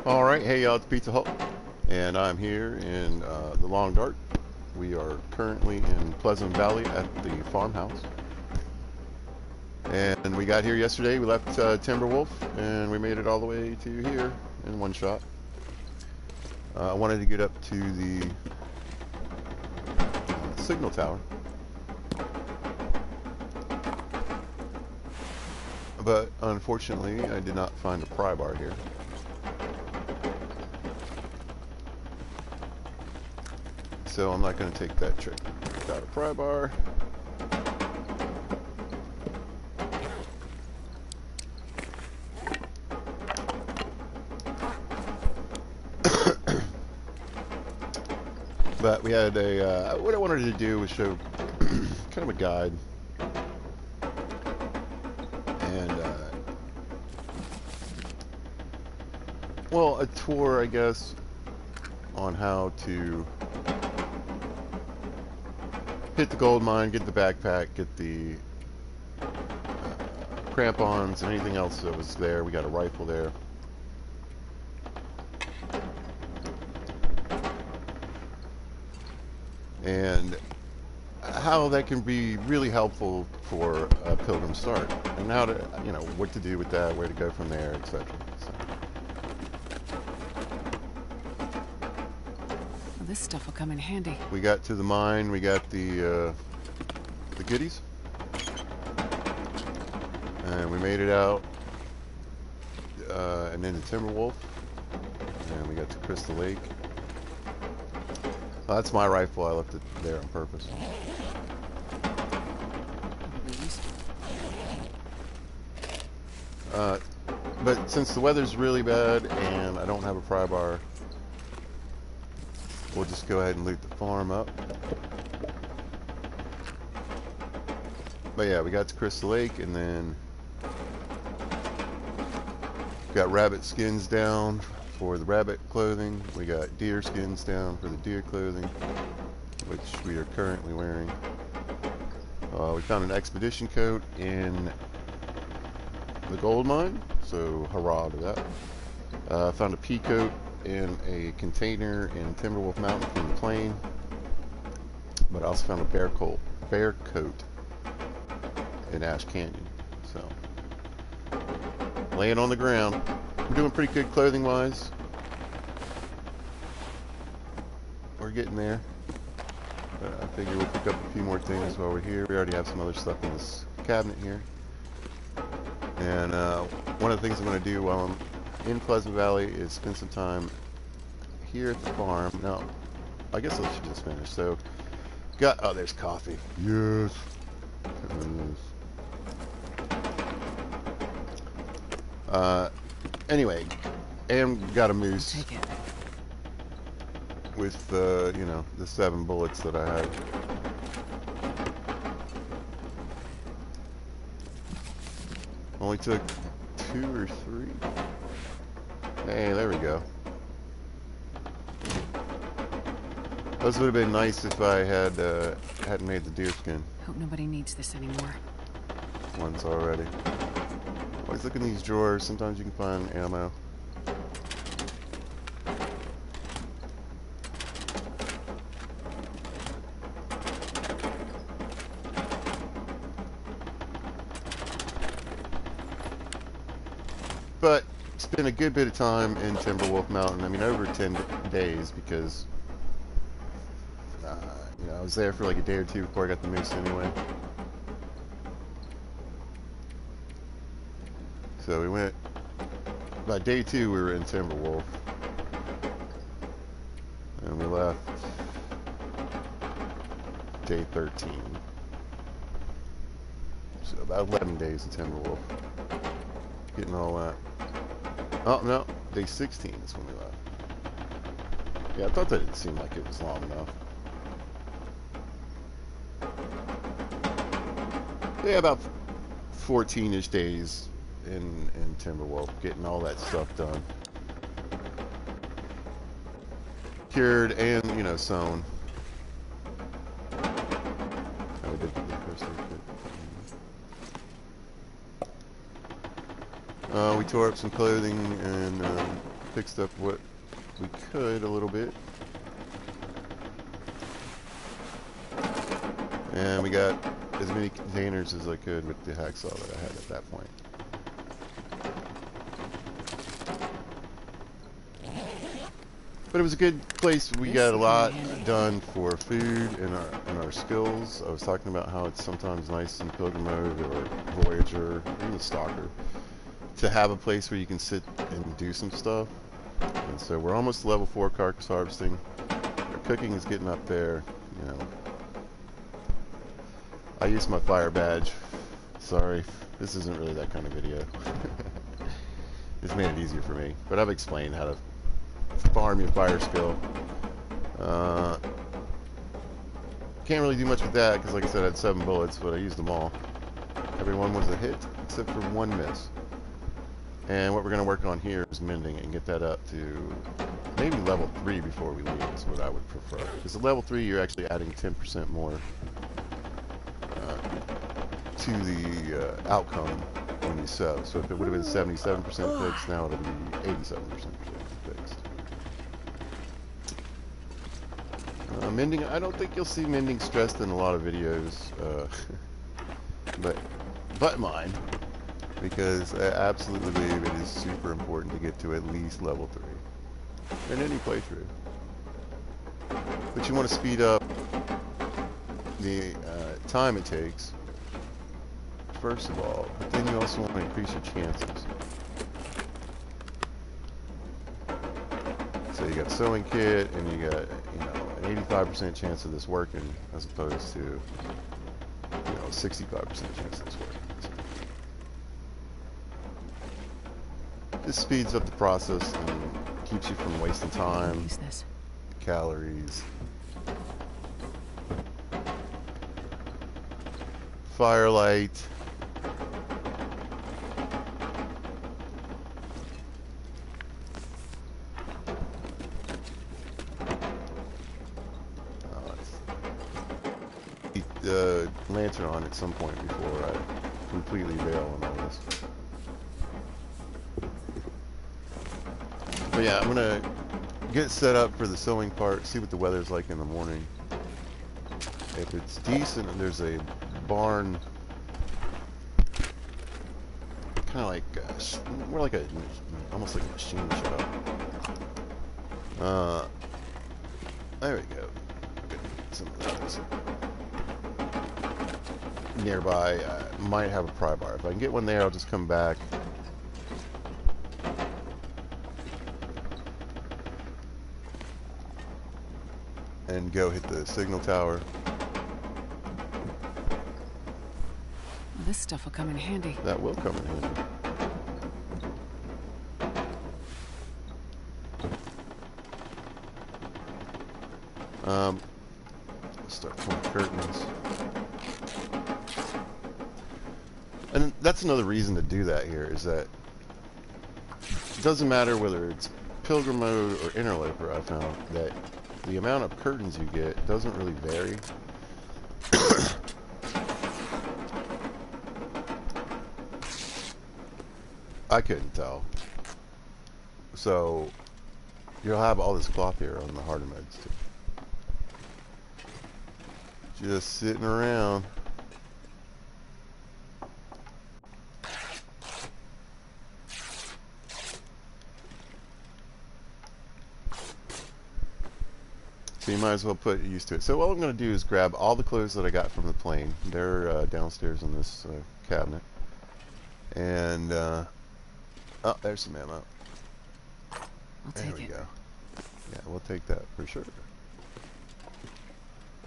Alright, hey y'all, it's Pizza Hut, and I'm here in the Long Dark. We are currently in Pleasant Valley at the farmhouse. And we got here yesterday, we left Timberwolf, and we made it all the way to here in one shot. I wanted to get up to the signal tower, but unfortunately I did not find a prybar here. So I'm not going to take that trick without a pry bar. But we had a, what I wanted to do was show kind of a guide. And, well, a tour, I guess, on how to hit the gold mine, get the backpack, get the crampons, and anything else that was there. We got a rifle there. And how that can be really helpful for a Pilgrim start. And how to, you know, what to do with that, where to go from there, etc. So. Well, this stuff will come in handy. We got to the mine, we got the goodies. And we made it out. And then the Timberwolf. And we got to Crystal Lake. That's my rifle. I left it there on purpose. But since the weather's really bad and I don't have a pry bar, we'll just go ahead and loot the farm up. But yeah, we got to Crystal Lake, and then got rabbit skins down for the rabbit clothing. We got deer skins down for the deer clothing, which we are currently wearing. We found an expedition coat in the gold mine, so hurrah to that. Found a pea coat in a container in Timberwolf Mountain from the plane, but I also found a bear coat in Ash Canyon. So laying on the ground. We're doing pretty good clothing wise. We're getting there. But I figure we'll pick up a few more things while we're here. We already have some other stuff in this cabinet here. And one of the things I'm going to do while I'm in Pleasant Valley is spend some time here at the farm. Now, I guess I should just finish. So, oh, there's coffee. Yes. Anyway, and got a moose. Take it. With you know, the 7 bullets that I had. Only took 2 or 3. Hey, there we go. Those would have been nice if I had hadn't made the deer skin Hope nobody needs this anymore. ones already. Always look in these drawers. Sometimes you can find ammo. But spent a good bit of time in Timberwolf Mountain. I mean, over 10 days, because you know, I was there for like a day or two before I got the moose anyway. So we went, by day 2 we were in Timberwolf, and we left day 13. So about 11 days in Timberwolf, getting all that. Oh no, day 16 is when we left. Yeah, I thought that it seemed like it was long enough. Yeah, about 14-ish days in Timberwolf, getting all that stuff done. Cured and, you know, sewn. Oh, we did the first aid kit. We tore up some clothing and fixed up what we could a little bit. And we got as many containers as I could with the hacksaw that I had at that point. But it was a good place. We got a lot done for food and our skills. I was talking about how it's sometimes nice in Pilgrim mode or Voyager, even Stalker, to have a place where you can sit and do some stuff. And so we're almost to level 4 carcass harvesting. Our cooking is getting up there. You know, I used my fire badge. Sorry, this isn't really that kind of video. It's made it easier for me, but I've explained how to farm your fire skill. Can't really do much with that because, like I said, I had 7 bullets, but I used them all. Everyone was a hit except for 1 miss. And what we're going to work on here is mending and get that up to maybe level 3 before we leave is what I would prefer. Because at level 3 you're actually adding 10% more to the outcome when you sew. So if it would have been 77% fixed, now it'll be 87% fixed. Mending, I don't think you'll see mending stressed in a lot of videos, but mine, because I absolutely believe it is super important to get to at least level 3 in any playthrough. But you want to speed up the time it takes, first of all, but then you also want to increase your chances. So you got a sewing kit, and you got, you know, an 85% chance of this working, as opposed to, you know, 65% chance of this working. So this speeds up the process and keeps you from wasting time, calories, firelight. Lantern on at some point before I completely bail on all this. But yeah, I'm gonna get set up for the sewing part, see what the weather's like in the morning. If it's decent, and there's a barn, kind of like more like a, almost like a machine shop. There we go. Get some of those. Nearby, might have a prybar. If I can get one there, I'll just come back and go hit the signal tower. This stuff will come in handy. That will come in handy. Start pulling curtains. And that's another reason to do that here, is that it doesn't matter whether it's Pilgrim mode or Interloper. I found that the amount of curtains you get doesn't really vary. I couldn't tell. So you'll have all this cloth here on the harder modes too. Just sitting around. So you might as well put used to it. So what I'm going to do is grab all the clothes that I got from the plane. They're downstairs in this cabinet. And, oh, there's some ammo. There we go. Yeah, we'll take that for sure.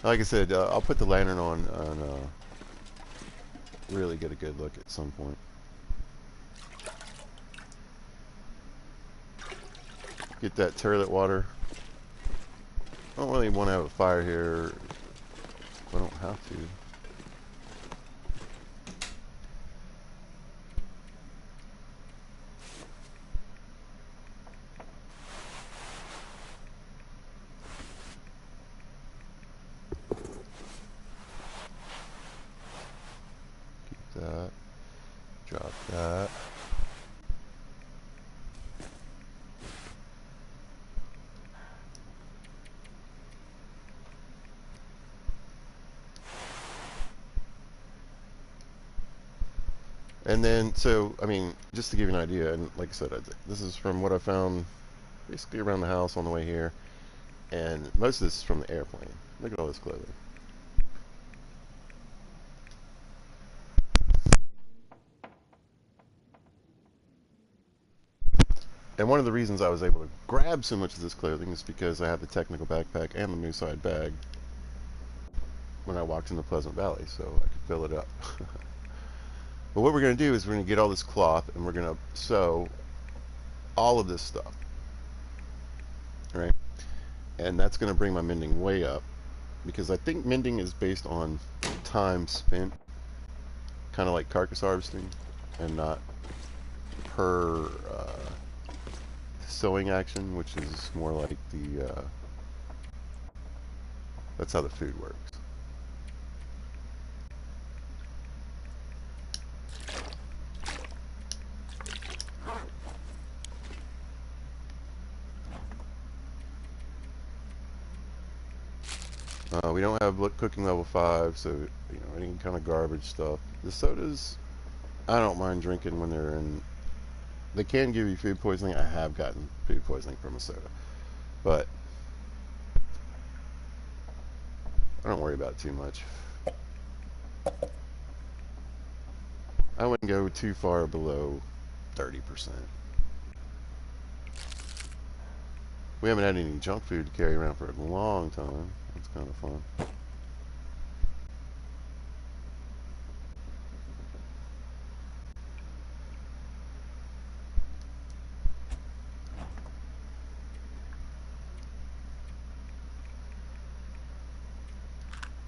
Like I said, I'll put the lantern on and really get a good look at some point. Get that toilet water. I don't really want to have a fire here if I don't have to. Keep that. Drop that. And then, so, I mean, just to give you an idea, and like I said, this is from what I found basically around the house on the way here, and most of this is from the airplane. Look at all this clothing. And one of the reasons I was able to grab so much of this clothing is because I had the technical backpack and the moose hide bag when I walked into Pleasant Valley, so I could fill it up. But what we're going to do is we're going to get all this cloth and we're going to sew all of this stuff, right? And that's going to bring my mending way up because I think mending is based on time spent, kind of like carcass harvesting, and not per sewing action, which is more like the that's how the food works. We don't have cooking level 5, so any kind of garbage stuff. The sodas, I don't mind drinking when they're in. They can give you food poisoning. I have gotten food poisoning from a soda, but I don't worry about it too much. I wouldn't go too far below 30%. We haven't had any junk food to carry around for a long time. It's kind of fun.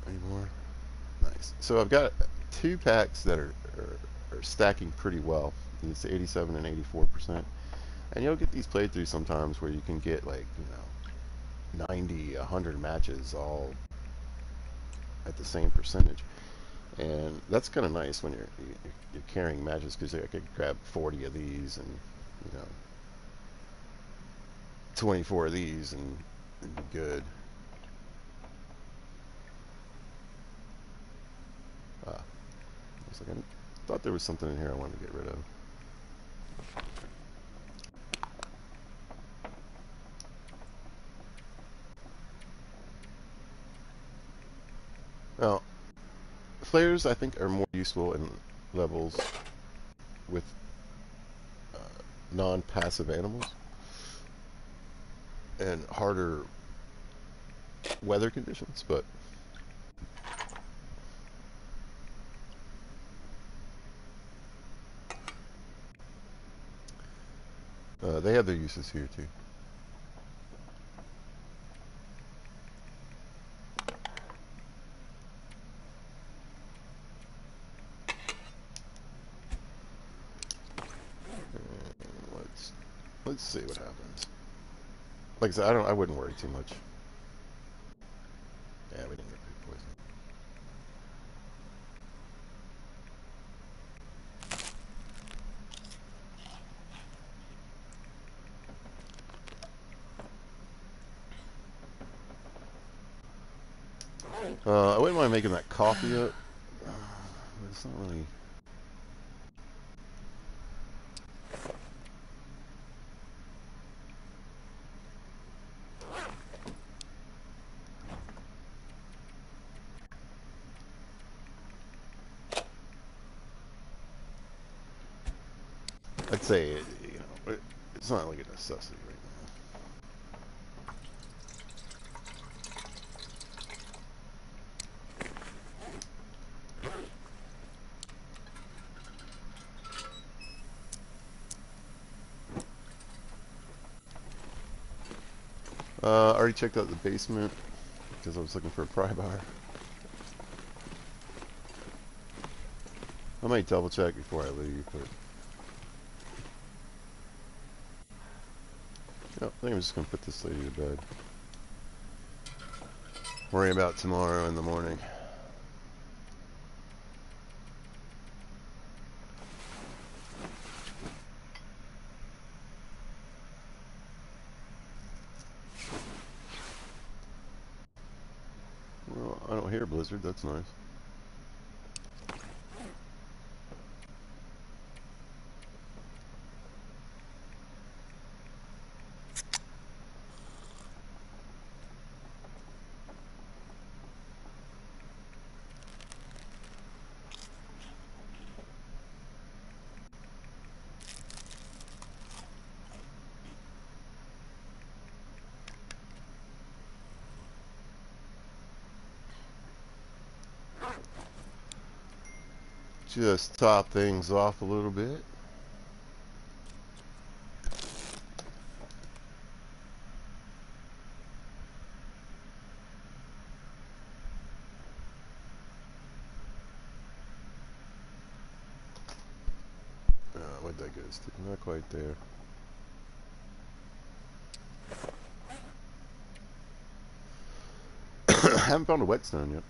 Any more? Nice. So I've got 2 packs that are stacking pretty well. It's 87 and 84%. And you'll get these playthroughs sometimes where you can get like, 90, 100 matches all at the same percentage. And that's kind of nice when you're carrying matches because I could grab 40 of these and, 24 of these and be good. I was like, I thought there was something in here I wanted to get rid of. Now, flares I think are more useful in levels with non-passive animals and harder weather conditions, but they have their uses here too. Let's see what happens. Like I said, I wouldn't worry too much. Yeah, we didn't get food poisoning. I wouldn't mind making that coffee up. But it's not really. I'd say it's not like a necessity right now. I already checked out the basement because I was looking for a prybar. I might double check before I leave, but I think I'm just gonna put this lady to bed. Worry about tomorrow in the morning. Well, I don't hear a blizzard. That's nice. just top things off a little bit. Where'd that go? Not quite there. Haven't found a whetstone yet.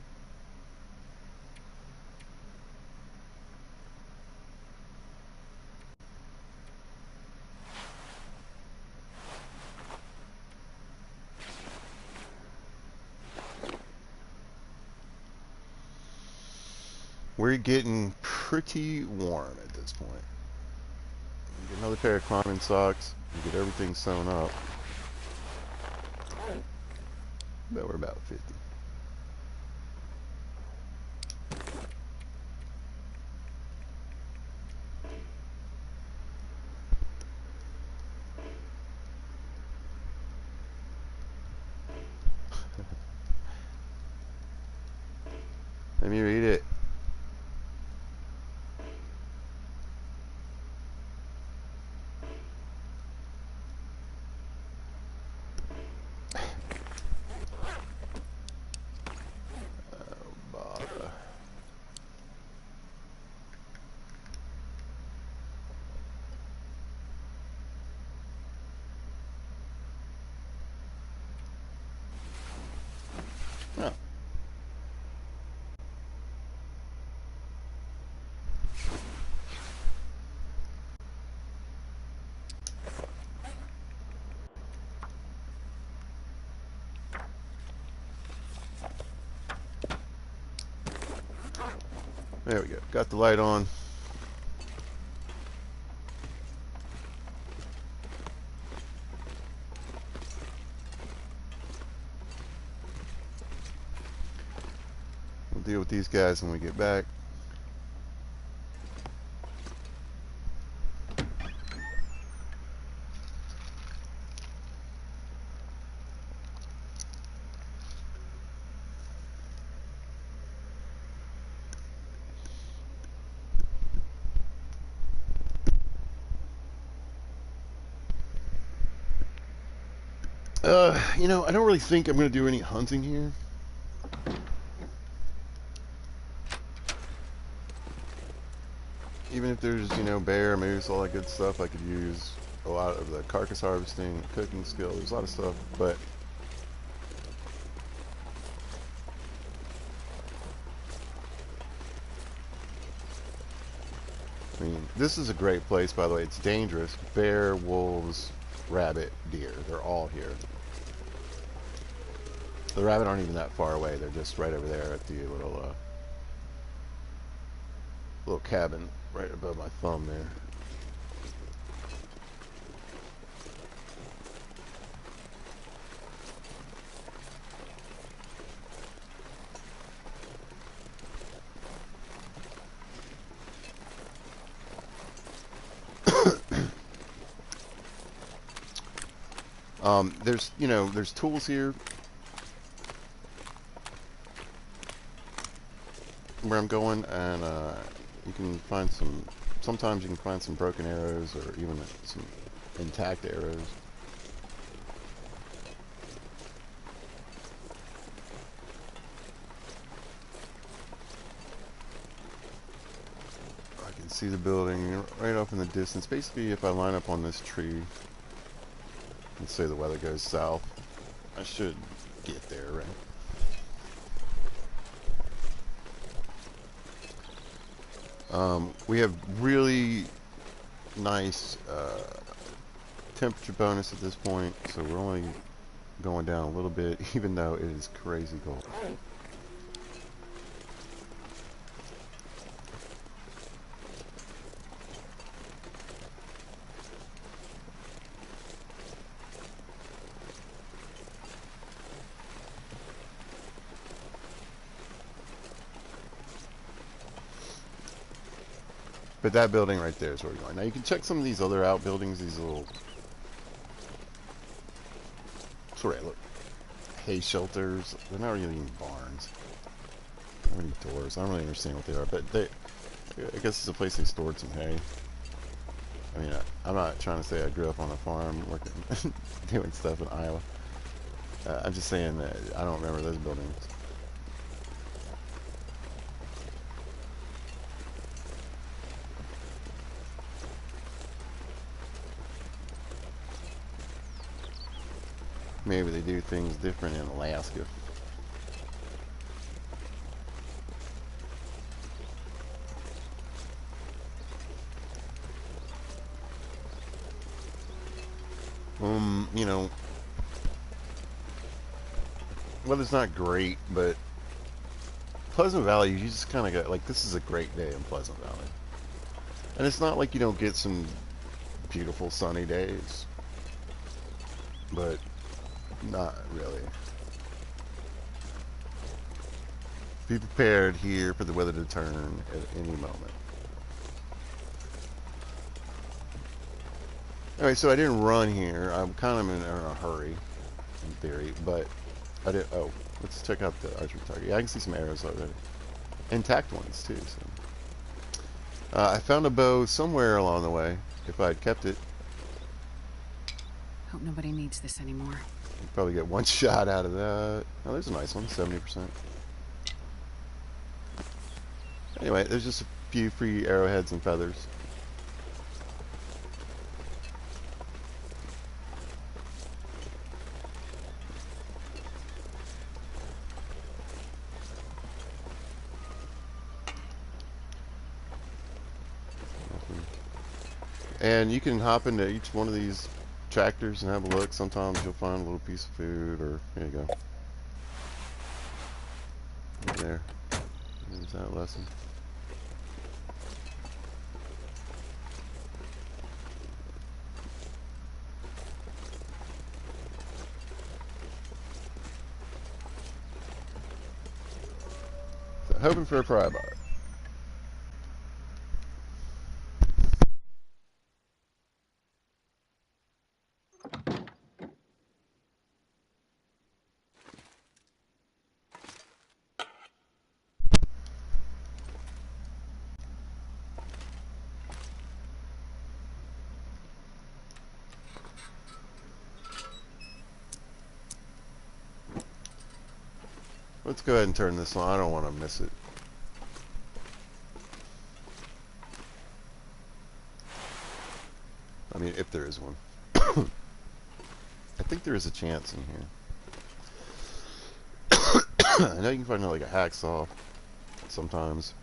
We're getting pretty warm at this point. Get another pair of climbing socks and get everything sewn up. But we're about 50. Let me read it. Bother. Oh. There we go. Got the light on. We'll deal with these guys when we get back. You know, I don't really think I'm going to do any hunting here. Even if there's, you know, bear, moose, all that good stuff, I could use a lot of the carcass harvesting, cooking skill. There's a lot of stuff, but I mean, this is a great place, by the way. It's dangerous. Bear, wolves, rabbit, deer. They're all here. The rabbit aren't even that far away. They're just right over there at the little cabin right above my thumb there. There's, you know, there's tools here where I'm going, and you can find some, sometimes you can find some broken arrows or even some intact arrows. I can see the building right off in the distance. Basically, if I line up on this tree, let's say the weather goes south, I should get there, right? We have really nice temperature bonus at this point, so we're only going down a little bit, even though it is crazy cold. But that building right there is where we're going. Now you can check some of these other outbuildings, these little sort of look hay shelters. They're not really even barns. Not really doors. I don't really understand what they are, but I guess it's a place they stored some hay. I mean, I'm not trying to say I grew up on a farm working, doing stuff in Iowa. I'm just saying that I don't remember those buildings. Maybe they do things different in Alaska. You know, weather's not great, but Pleasant Valley, you just kind of got, like, this is a great day in Pleasant Valley. And it's not like you don't get some beautiful sunny days, but not really. Be prepared here for the weather to turn at any moment. Anyway, so I didn't run here. I'm kind of in a hurry, in theory, but I did. Oh, let's check out the archery target. Yeah, I can see some arrows already. Intact ones, too. So. I found a bow somewhere along the way. If I had kept it, Hope nobody needs this anymore. I'd probably get one shot out of that. Oh, there's a nice one, 70%. Anyway, there's just a few free arrowheads and feathers. And you can hop into each one of these tractors and have a look. Sometimes you'll find a little piece of food, or here you go. Right there. There's that lesson. So, hoping for a prybar. Let's go ahead and turn this on. I don't want to miss it. I mean, if there is one. I think there is a chance in here. I know you can find like a hacksaw sometimes.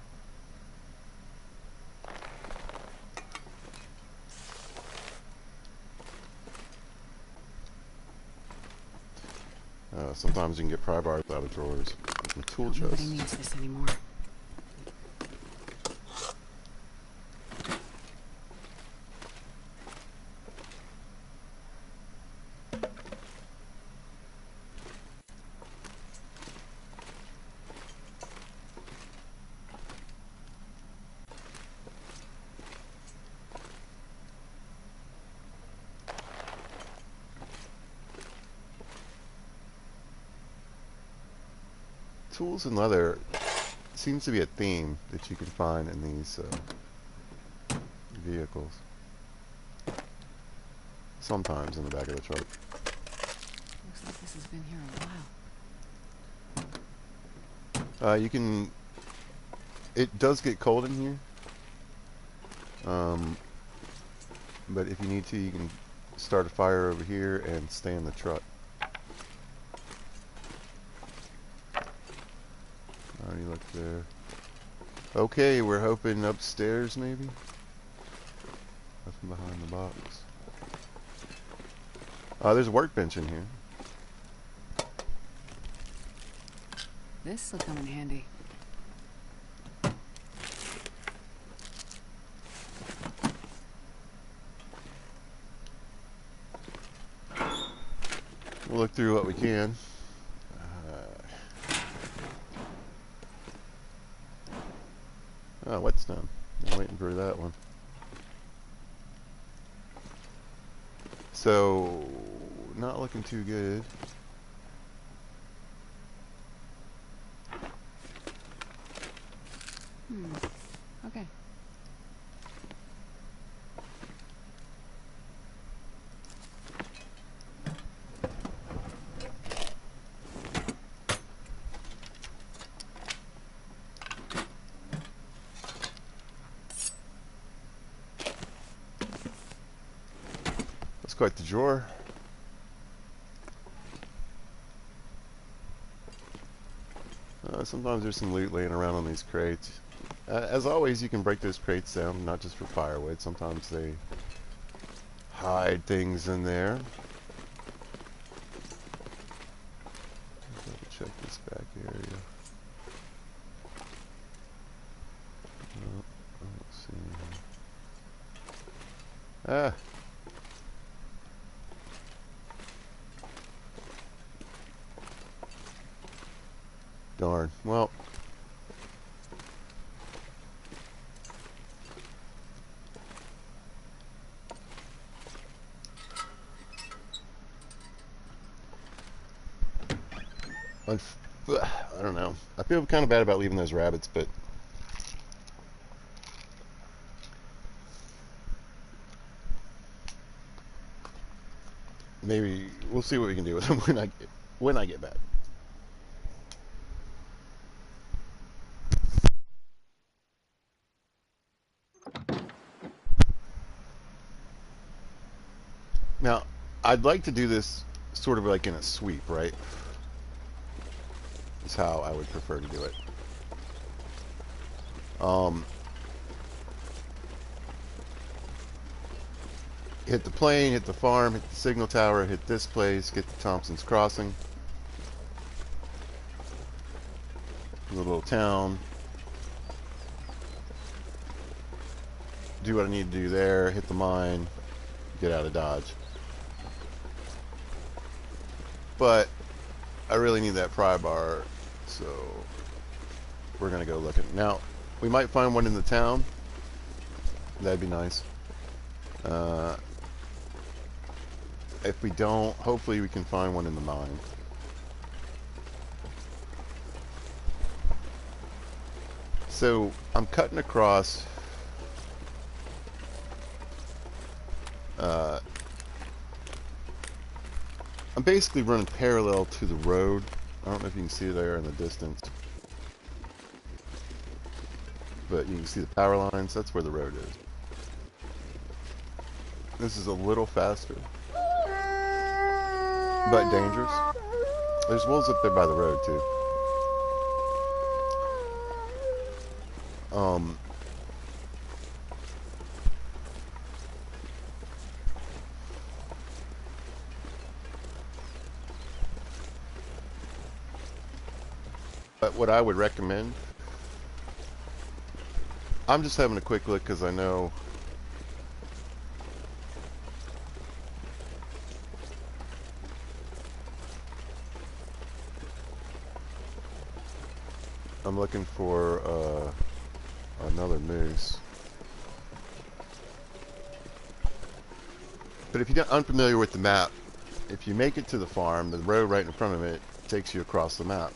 Sometimes you can get pry bars out of drawers. There's my tool chest. Nobody needs this anymore. Tools and leather seems to be a theme that you can find in these vehicles. Sometimes in the back of the truck. Looks like this has been here a while. You can. It does get cold in here. But if you need to, you can start a fire over here and stay in the truck. Already looked there. Okay, we're hoping upstairs maybe? Nothing behind the box. There's a workbench in here. This'll come in handy. We'll look through what we can. Oh, whetstone. I'm waiting for that one. So, not looking too good. Okay. That's quite the drawer. Sometimes there's some loot laying around on these crates. As always, you can break those crates down, not just for firewood. Sometimes they hide things in there. Double check this back area. No, I don't see anything. Ah! Darn. Well, I don't know. I feel kind of bad about leaving those rabbits, but maybe we'll see what we can do with them when I get back. Now, I'd like to do this sort of like in a sweep, right? Is how I would prefer to do it. Hit the plane, hit the farm, hit the signal tower, hit this place, get to Thompson's Crossing, the little town, do what I need to do there, hit the mine, get out of Dodge. But I really need that prybar, so we're gonna go looking. Now, we might find one in the town. That'd be nice. If we don't, hopefully we can find one in the mine. So I'm cutting across I'm basically running parallel to the road. I don't know if you can see it there in the distance, but you can see the power lines. That's where the road is. This is a little faster, but dangerous. There's wolves up there by the road too. But what I would recommend, I'm just having a quick look because I know I'm looking for another moose. But if you're unfamiliar with the map, if you make it to the farm, the road right in front of it takes you across the map.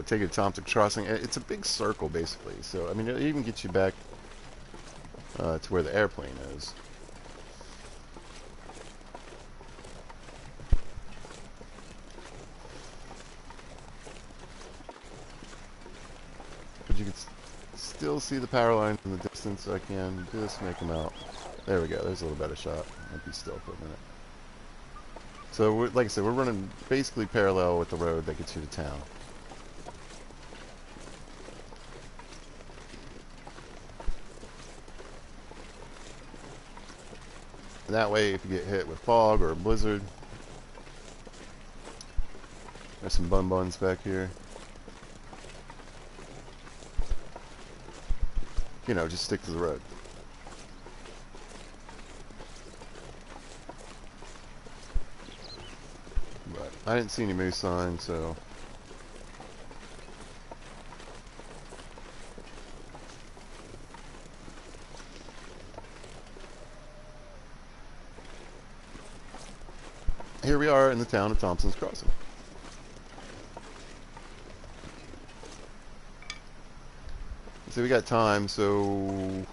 Take you to Thompson's Crossing. It's a big circle, basically. So, I mean, it'll even get you back to where the airplane is. But you can still see the power lines in the distance, so I can just make them out. There we go. There's a little better shot. Might be still for a minute. So, like I said, we're running basically parallel with the road that gets you to town. And that way, if you get hit with fog or a blizzard, there's some buns back here. You know, just stick to the road. But I didn't see any moose signs, so here we are in the town of Thompson's Crossing. So we got time, so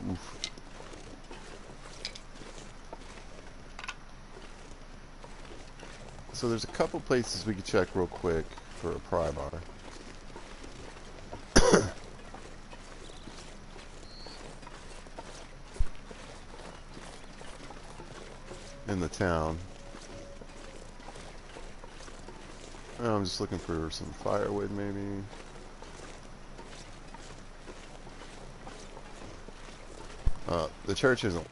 so there's a couple places we could check real quick for a pry bar. in the town. I'm just looking for some firewood, maybe. The church isn't.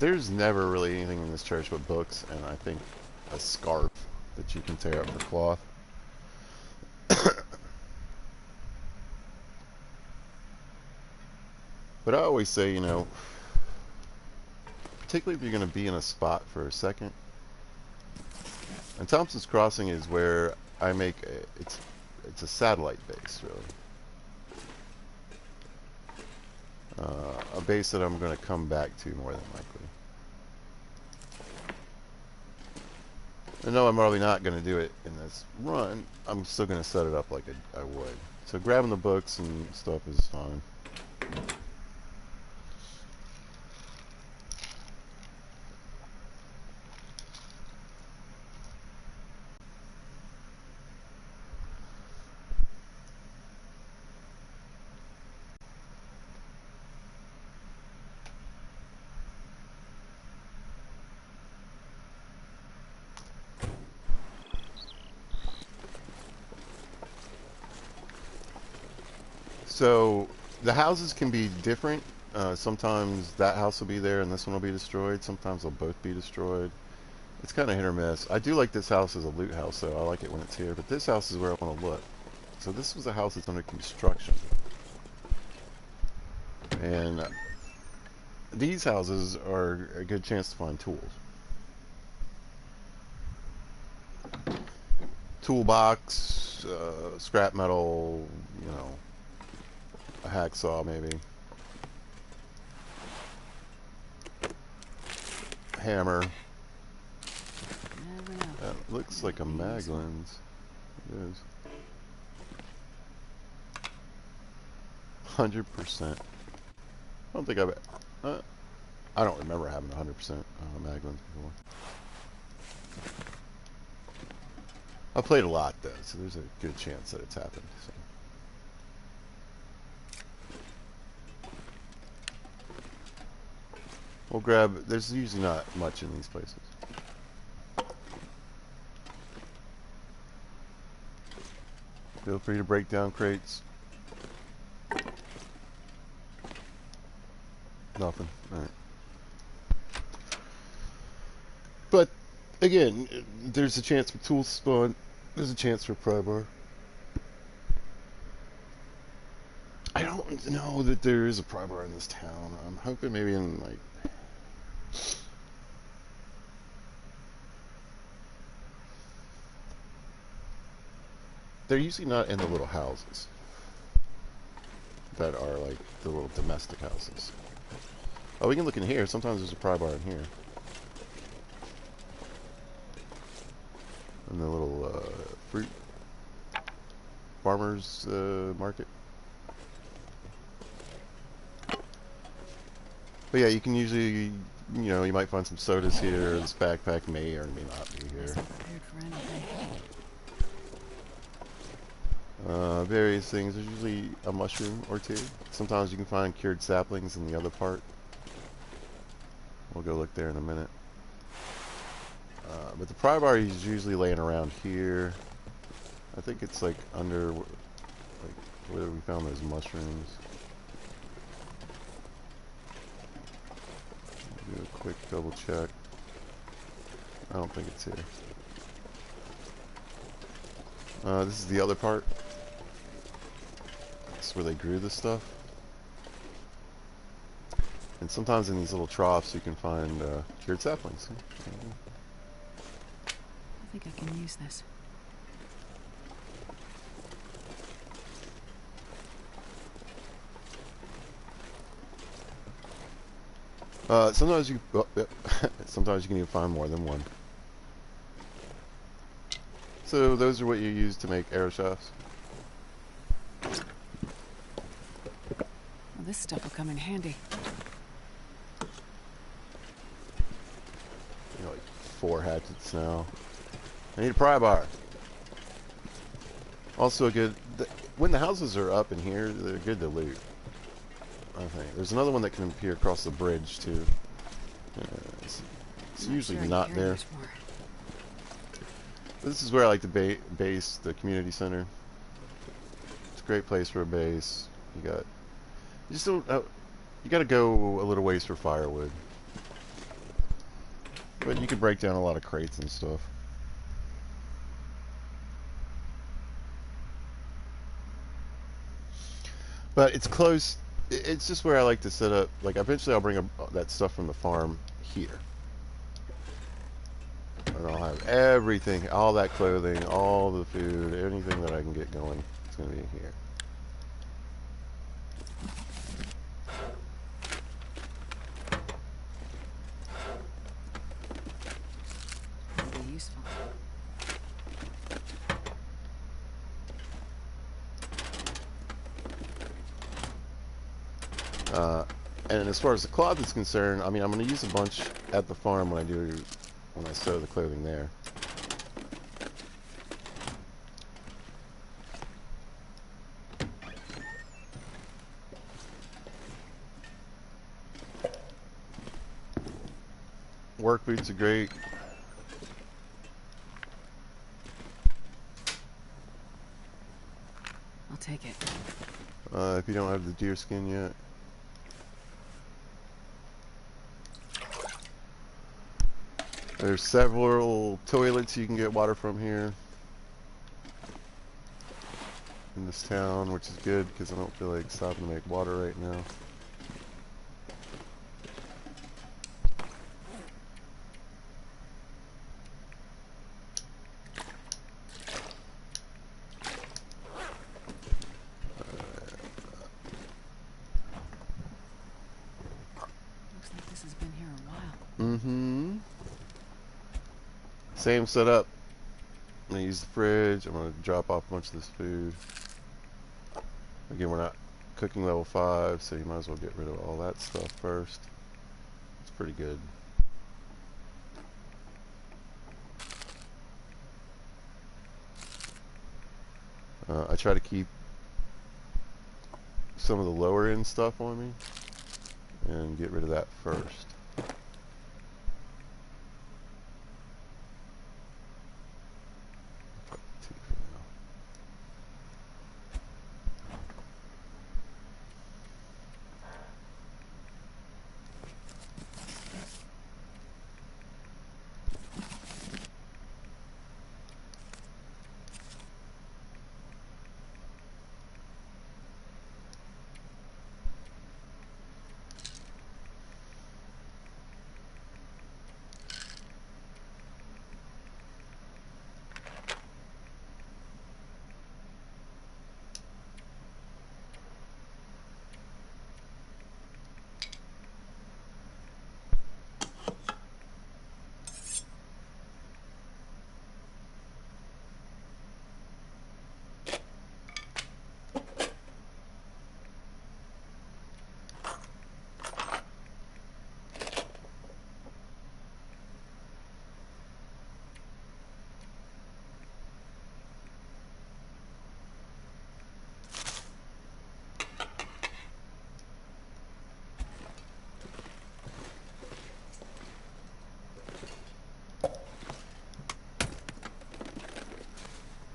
There's never really anything in this church but books, and I think a scarf that you can tear up for cloth. But I always say, you know, particularly if you're going to be in a spot for a second. And Thompson's Crossing is where I make it's a satellite base, really. A base that I'm going to come back to more than likely. I know I'm probably not going to do it in this run. I'm still going to set it up like I would. So grabbing the books and stuff is fine. So the houses can be different. Sometimes that house will be there and this one will be destroyed. Sometimes they'll both be destroyed. It's kind of hit or miss. I do like this house as a loot house, so I like it when it's here. But this house is where I want to look. So this was a house that's under construction. And these houses are a good chance to find tools. Toolbox, scrap metal, you know, a hacksaw maybe. Hammer. Never know. That looks like a mag lens. It is. 100%. I don't think I don't remember having 100% mag lens before. I've played a lot though, so there's a good chance that it's happened. So. We'll grab. There's usually not much in these places. Feel free to break down crates. Nothing. All right. But again, there's a chance for tools to spawn. There's a chance for prybar. I don't know that there is a prybar in this town. I'm hoping maybe in like. They're usually not in the little houses that are like the little domestic houses. Oh, we can look in here. Sometimes there's a prybar in here. In the little fruit farmers market. But yeah, you can usually, you know, you might find some sodas here. This backpack may or may not be here. Various things. There's usually a mushroom or two. Sometimes you can find cured saplings in the other part. We'll go look there in a minute. But the prybar is usually laying around here. I think it's like under, like where we found those mushrooms. Do a quick double check. I don't think it's here. This is the other part. This is where they grew this stuff. And sometimes in these little troughs you can find cured saplings. I think I can use this. Sometimes you sometimes you can even find more than one. So those are what you use to make arrow shafts. Well, this stuff will come in handy. You know, like 4 hatchets now. I need a prybar. Also a good when the houses are up in here, they're good to loot. I think there's another one that can appear across the bridge too. It's I'm not usually sure I not care there. much more. This is where I like to base the community center. It's a great place for a base. You just don't. You got to go a little ways for firewood, but you can break down a lot of crates and stuff. But it's close. It's just where I like to set up. Like eventually, I'll bring that stuff from the farm here, and I'll have everything, all that clothing, all the food, anything that I can get going. It's going to be here. It'll be useful. And as far as the cloth is concerned, I mean, I'm going to use a bunch at the farm when I sew the clothing there. Work boots are great. I'll take it. If you don't have the deer skin yet. There's several toilets you can get water from here in this town, which is good because I don't feel like stopping to make water right now. Looks like this has been here a while. Mm-hmm. Same setup. I'm going to use the fridge. I'm going to drop off a bunch of this food. Again, we're not cooking level 5, so you might as well get rid of all that stuff first. It's pretty good. I try to keep some of the lower end stuff on me and get rid of that first.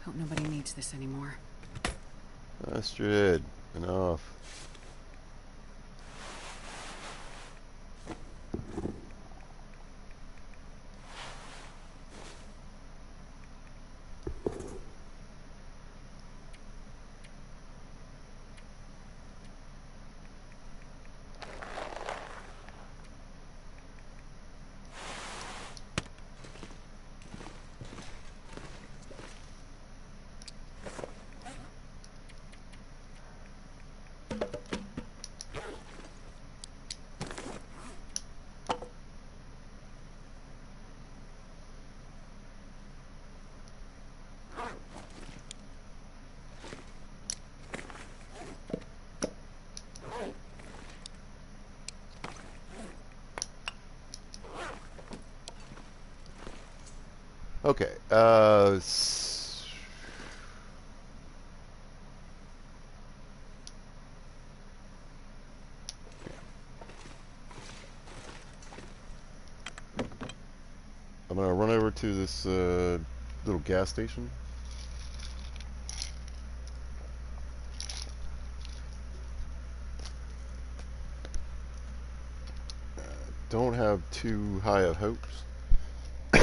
Hope nobody needs this anymore. Astrid, enough. Okay. I'm gonna run over to this little gas station. Don't have too high of hopes. I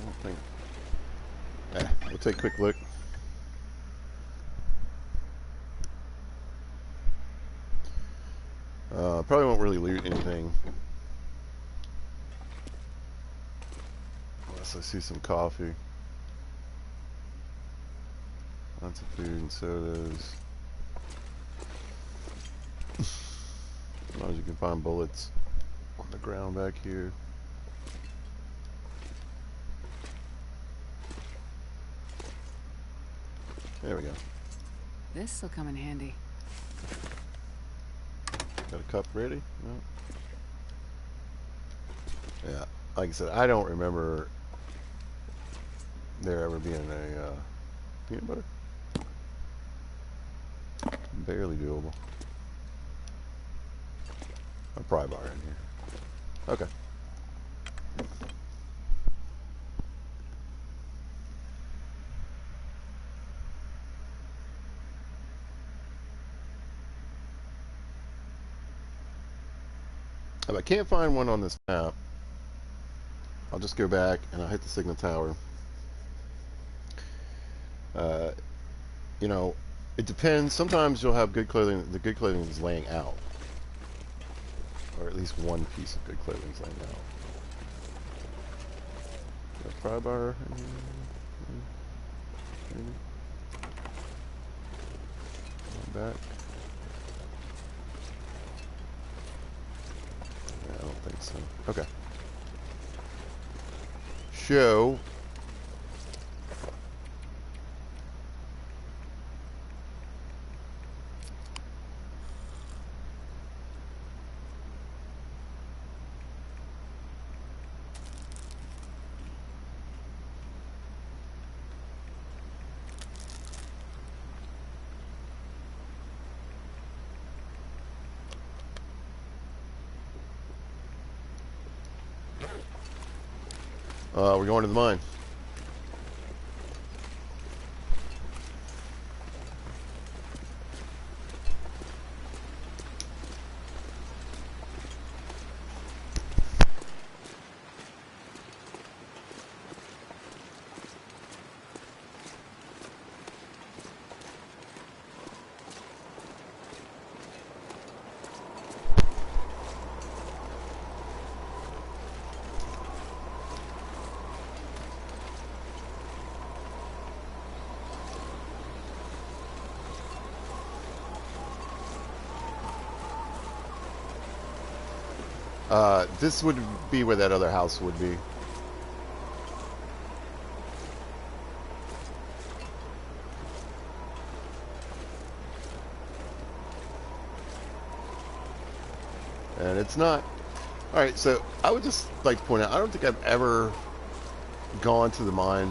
don't think. We'll take a quick look. Probably won't really loot anything. Unless I see some coffee. Lots of food and sodas. As long as you can find bullets on the ground back here. There we go. This'll come in handy. Got a cup ready? No. Yeah, like I said, I don't remember there ever being a peanut butter. Barely doable. A prybar in here. Okay. If I can't find one on this map, I'll just go back and I'll hit the signal tower. You know, it depends. Sometimes you'll have good clothing. The good clothing is laying out. Or at least one piece of good clothing is laying out. A pry bar. Maybe. Back. Yeah, I don't think so. Okay. Show. We're going to the mine. This would be where that other house would be. And it's not. Alright, so I would just like to point out, I don't think I've ever gone to the mine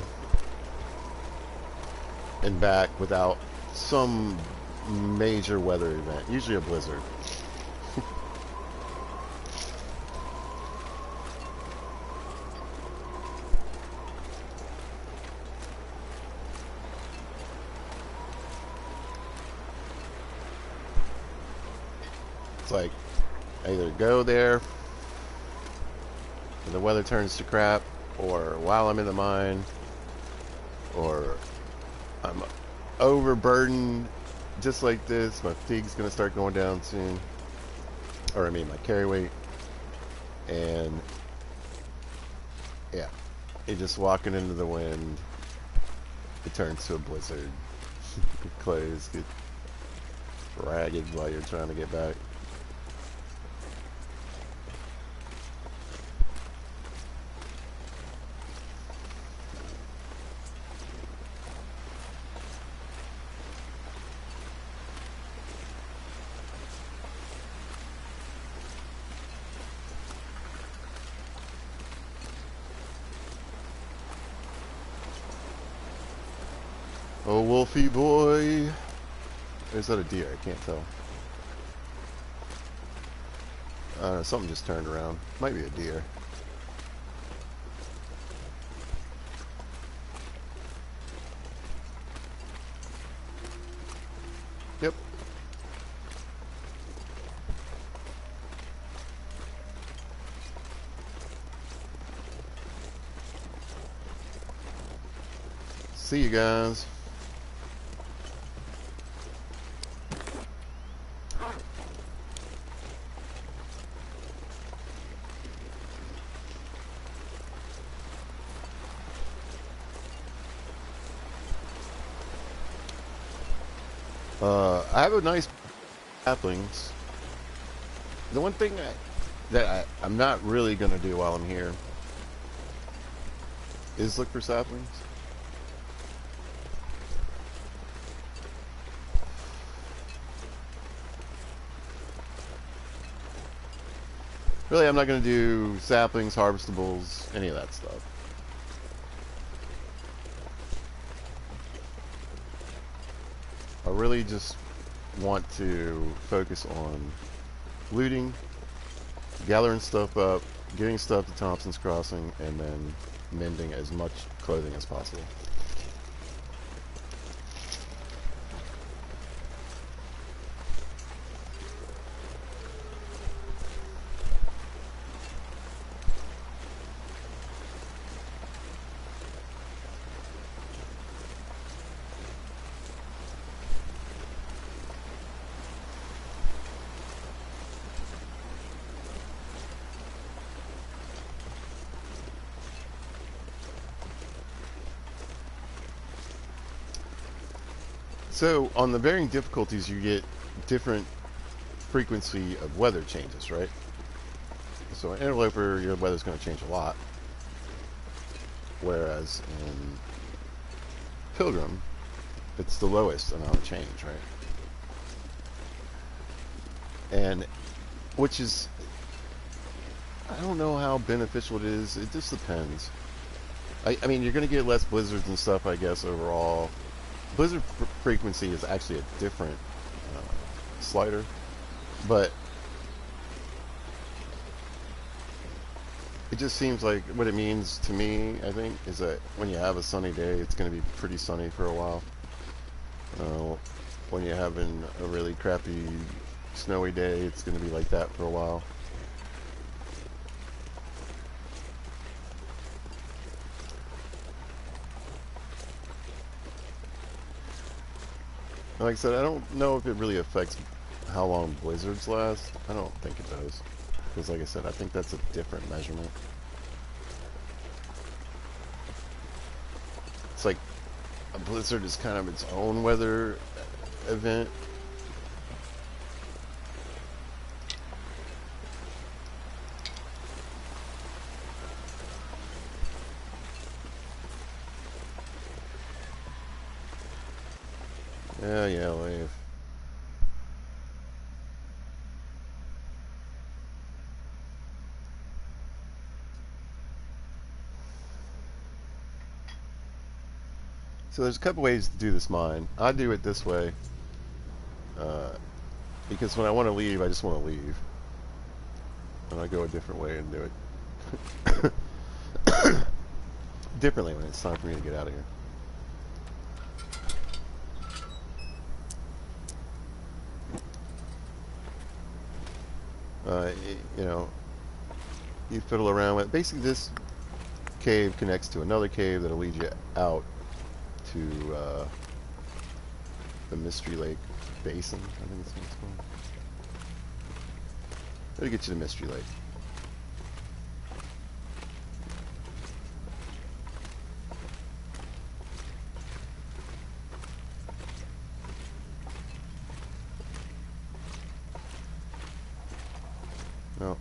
and back without some major weather event, usually a blizzard. It's like, I either go there and the weather turns to crap, or while I'm in the mine, or I'm overburdened just like this. My fatigue's going to start going down soon. Or I mean my carry weight. And yeah, you're just walking into the wind. It turns to a blizzard. Clothes get ragged while you're trying to get back. Oh, Wolfie boy. Is that a deer? I can't tell. Something just turned around. Might be a deer. Yep. See you guys. I have a nice saplings. The one thing I'm not really going to do while I'm here is look for saplings. Really, I'm not going to do saplings, harvestables, any of that stuff. I really just want to focus on looting, gathering stuff up, getting stuff to Thompson's Crossing, and then mending as much clothing as possible. So, on the varying difficulties, you get different frequency of weather changes, right? So, in Interloper, your weather's going to change a lot. Whereas in Pilgrim, it's the lowest amount of change, right? And, which is, I don't know how beneficial it is. It just depends. I mean, you're going to get less blizzards and stuff, I guess, overall. Blizzard frequency is actually a different slider, but it just seems like what it means to me, I think, is that when you have a sunny day, it's going to be pretty sunny for a while. When you're having a really crappy snowy day, it's going to be like that for a while. Like I said, I don't know if it really affects how long blizzards last. I don't think it does. Because like I said, I think that's a different measurement. It's like a blizzard is kind of its own weather event. Yeah, leave. So there's a couple ways to do this mine. I do it this way because when I want to leave, I just want to leave, and I go a different way and do it differently when it's time for me to get out of here. You know, you fiddle around with. Basically, this cave connects to another cave that'll lead you out to the Mystery Lake Basin. I think that's what it's called. It'll get you to Mystery Lake. No.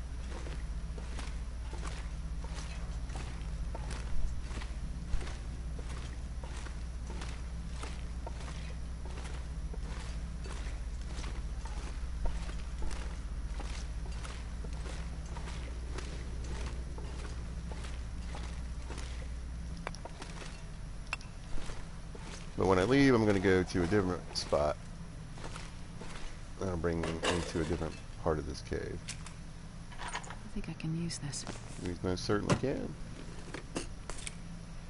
But when I leave, I'm going to go to a different spot. I'll bring me into a different part of this cave. I think I can use this. We most certainly can.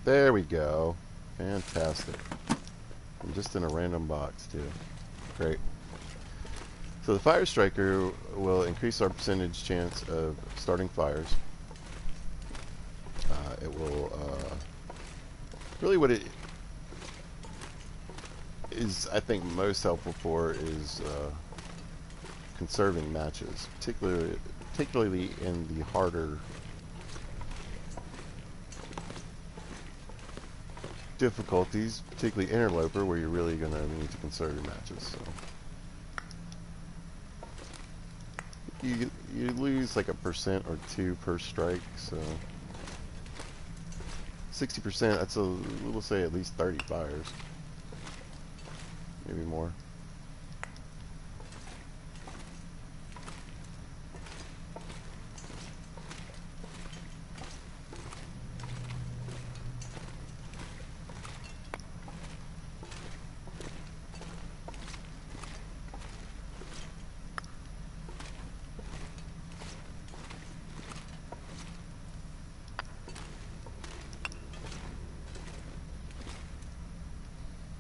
There we go. Fantastic. And just in a random box, too. Great. So the Fire Striker will increase our percentage chance of starting fires. It will, really what it is, I think, most helpful for is conserving matches, particularly in the harder difficulties, particularly Interloper, where you're really going to need to conserve your matches. So you lose like 1% or 2% per strike, so 60%, that's we'll say at least 30 fires, maybe more.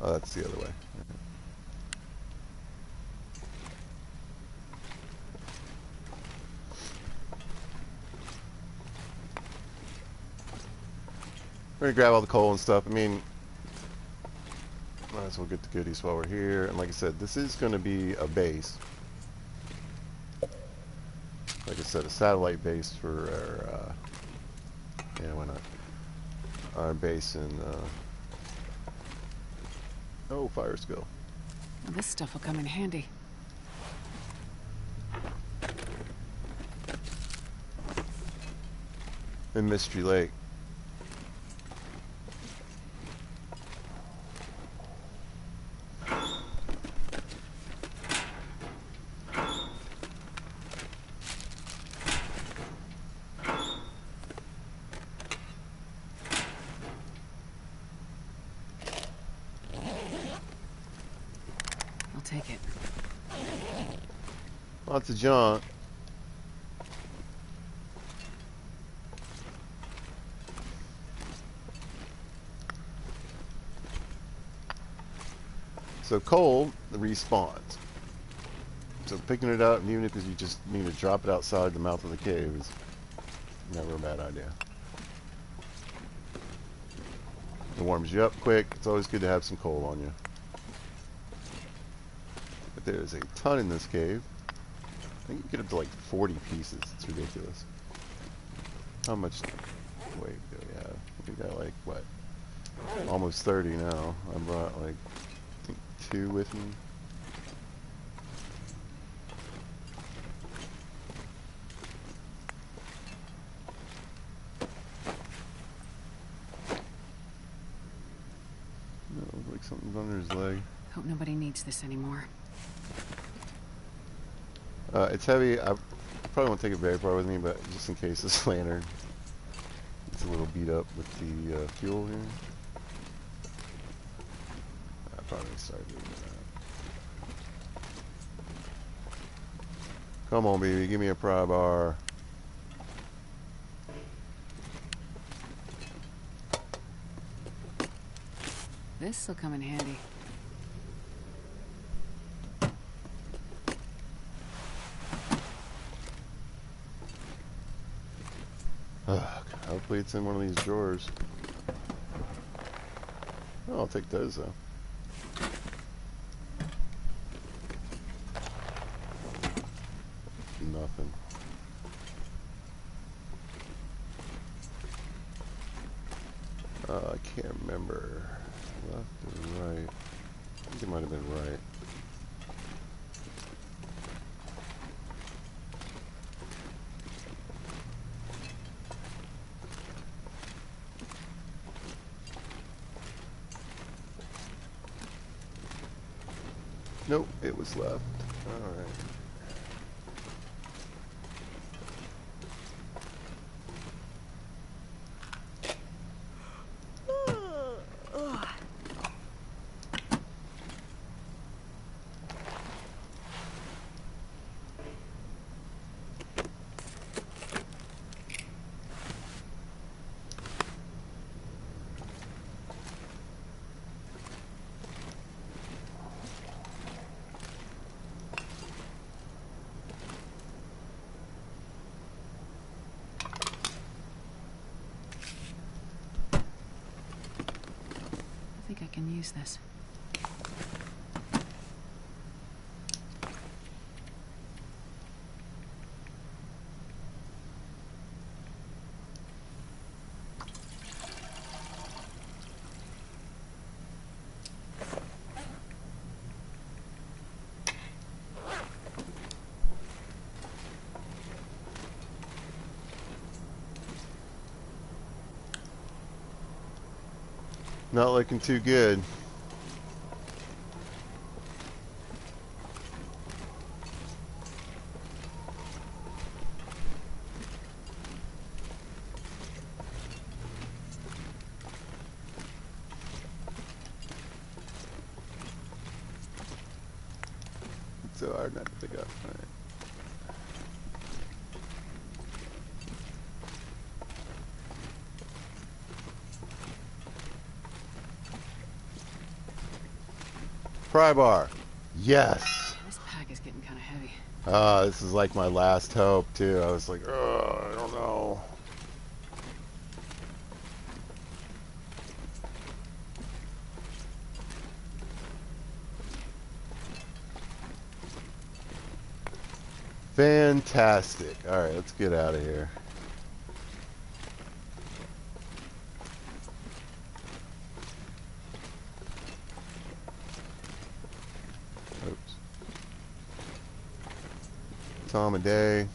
Oh, that's the other way. We're gonna grab all the coal and stuff. I mean, might as well get the goodies while we're here. And like I said, this is gonna be a base. Like I said, a satellite base for our, yeah, why not? Our base in, oh, fire skill. Well, this stuff will come in handy. In Mystery Lake. I'll take it. Lots of junk. So coal respawns. So picking it up, even if you just need to drop it outside the mouth of the cave, is never a bad idea. It warms you up quick. It's always good to have some coal on you. But there's a ton in this cave. I think you get up to like 40 pieces. It's ridiculous. How much weight do we have? We got like, what? Almost 30 now. I brought like, I think 2 with me. No, it looks like something's under his leg. Hope nobody needs this anymore. It's heavy. I probably won't take it very far with me, but just in case this lantern gets a little beat up with the fuel here. I probably start doing that. Come on, baby, give me a prybar. This'll come in handy. Hopefully it's in one of these drawers. Oh, I'll take those though. Nothing. I can't remember. Left or right? I think it might have been right. Nope, it was left. Alright. use this. Not looking too good. It's so hard not to pick up. All right. Prybar. Yes. This pack is getting kind of heavy. This is like my last hope too. I was like, oh, I don't know. Fantastic. All right, let's get out of here. Oops. Time of day.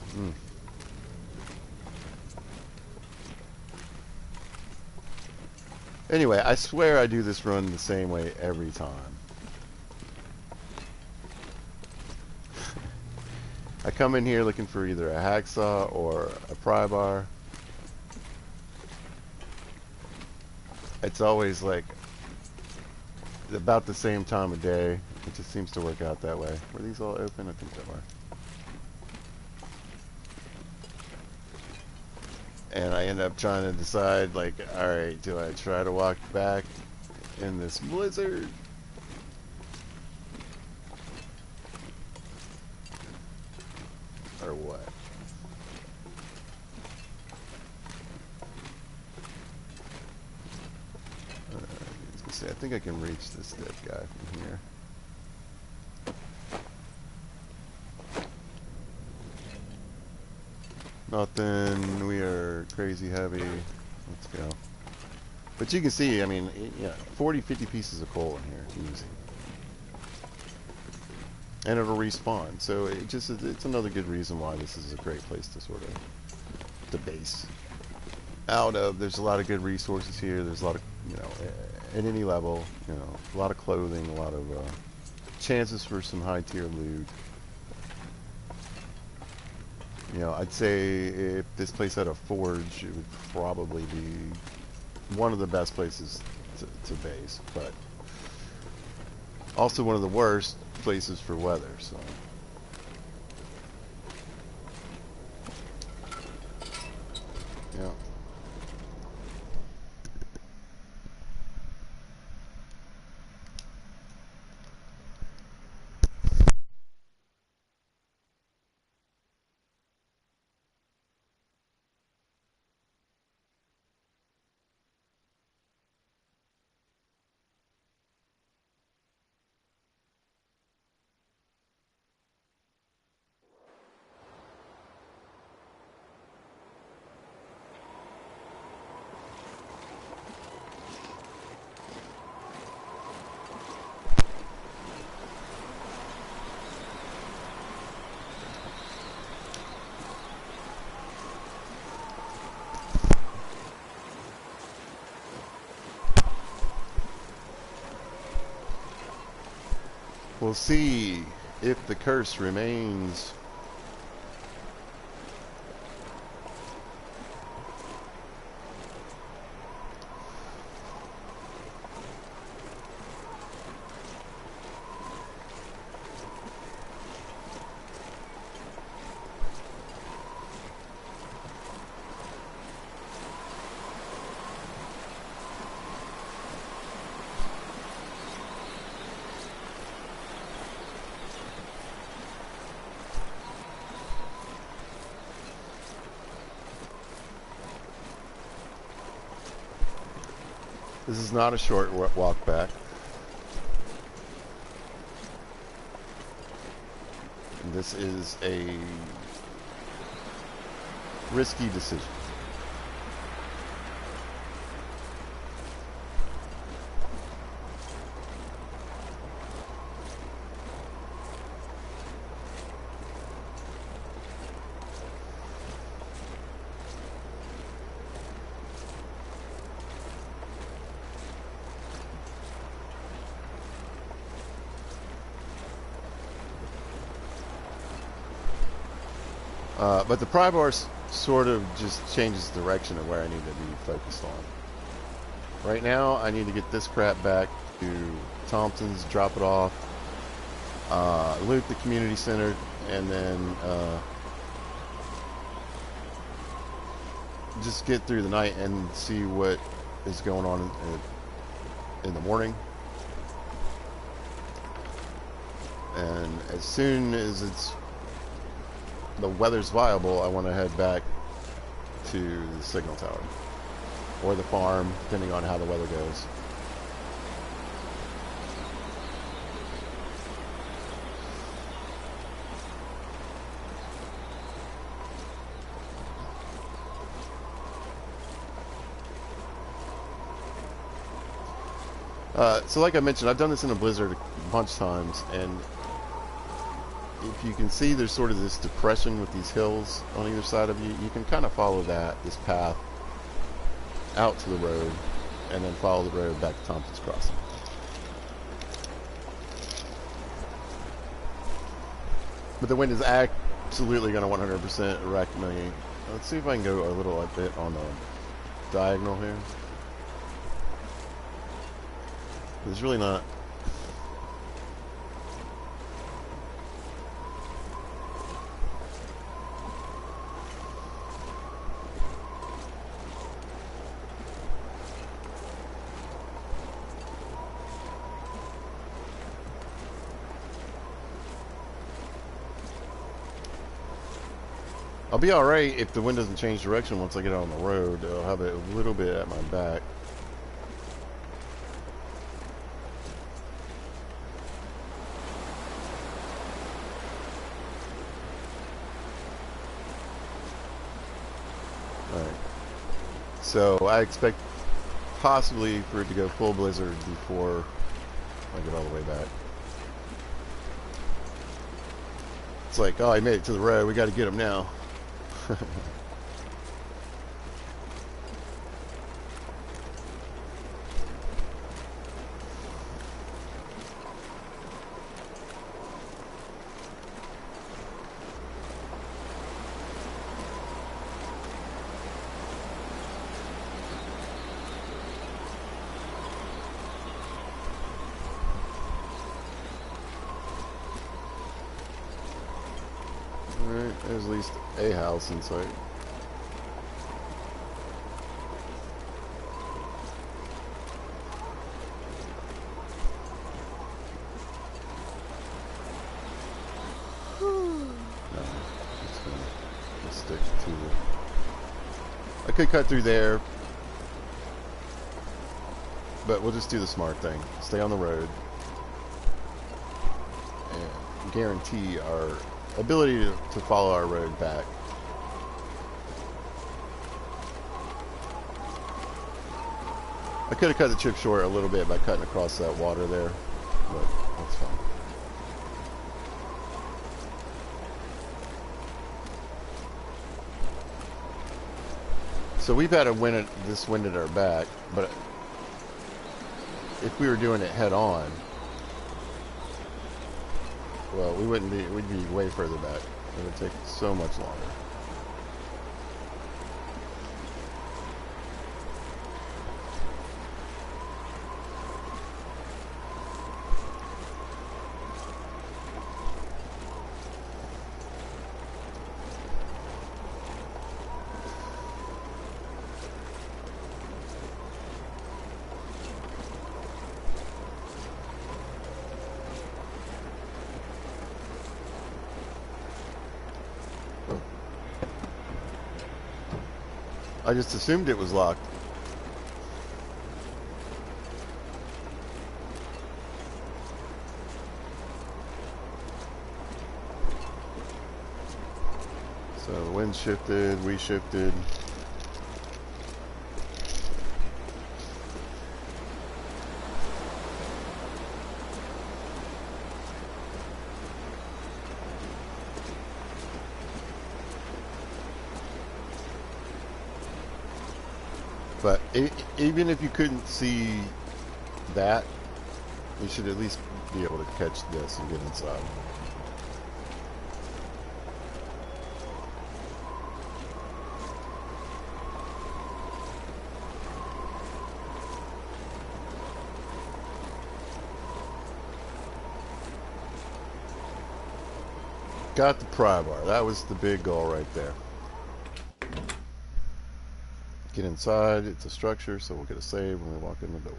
Anyway, I swear I do this run the same way every time. I come in here looking for either a hacksaw or a prybar. It's always like about the same time of day. It just seems to work out that way. Were these all open? I think they were. And I end up trying to decide, like, alright, do I try to walk back in this blizzard? Or what? I was gonna say, I think I can reach this dead guy from here. Nothing. We are crazy heavy. Let's go. But you can see, I mean, yeah, 40, 50 pieces of coal in here, easy. And it'll respawn. So it's another good reason why this is a great place to sort of to base out of. There's a lot of good resources here. There's a lot of, at any level, a lot of clothing, a lot of chances for some high tier loot. I'd say if this place had a forge, it would probably be one of the best places to base, but also one of the worst places for weather, so. Yeah. We'll see if the curse remains. This is not a short walk back. this is a risky decision. But the prybar sort of just changes the direction of where I need to be focused on. Right now, I need to get this crap back to Thompson's, drop it off, loot the community center, and then just get through the night and see what is going on in the morning. And as soon as the weather's viable, I want to head back to the signal tower or the farm, depending on how the weather goes. So like I mentioned, I've done this in a blizzard a bunch of times, and if you can see, there's sort of this depression with these hills on either side of you. You can kind of follow this path out to the road, and then follow the road back to Thompson's Crossing. But the wind is absolutely going to 100% wreck me. Let's see if I can go a little bit on the diagonal here. There's really not. I'll be alright if the wind doesn't change direction once I get out on the road. I'll have it a little bit at my back. Alright. So I expect possibly for it to go full blizzard before I get all the way back. It's like, oh, I made it to the road. We got to get him now. Alright, there's at least a house in sight. I could cut through there, but we'll just do the smart thing. Stay on the road and guarantee our ability to follow our road back. I could have cut the trip short a little bit by cutting across that water there, but that's fine. So we've had this wind at our back, but if we were doing it head on, well, we'd be way further back. It would take so much longer. I just assumed it was locked. shifted, we shifted. But even if you couldn't see that, you should at least be able to catch this and get inside. Got the pry bar. That was the big goal right there. Get inside. It's a structure, so we'll get a save when we walk in the door.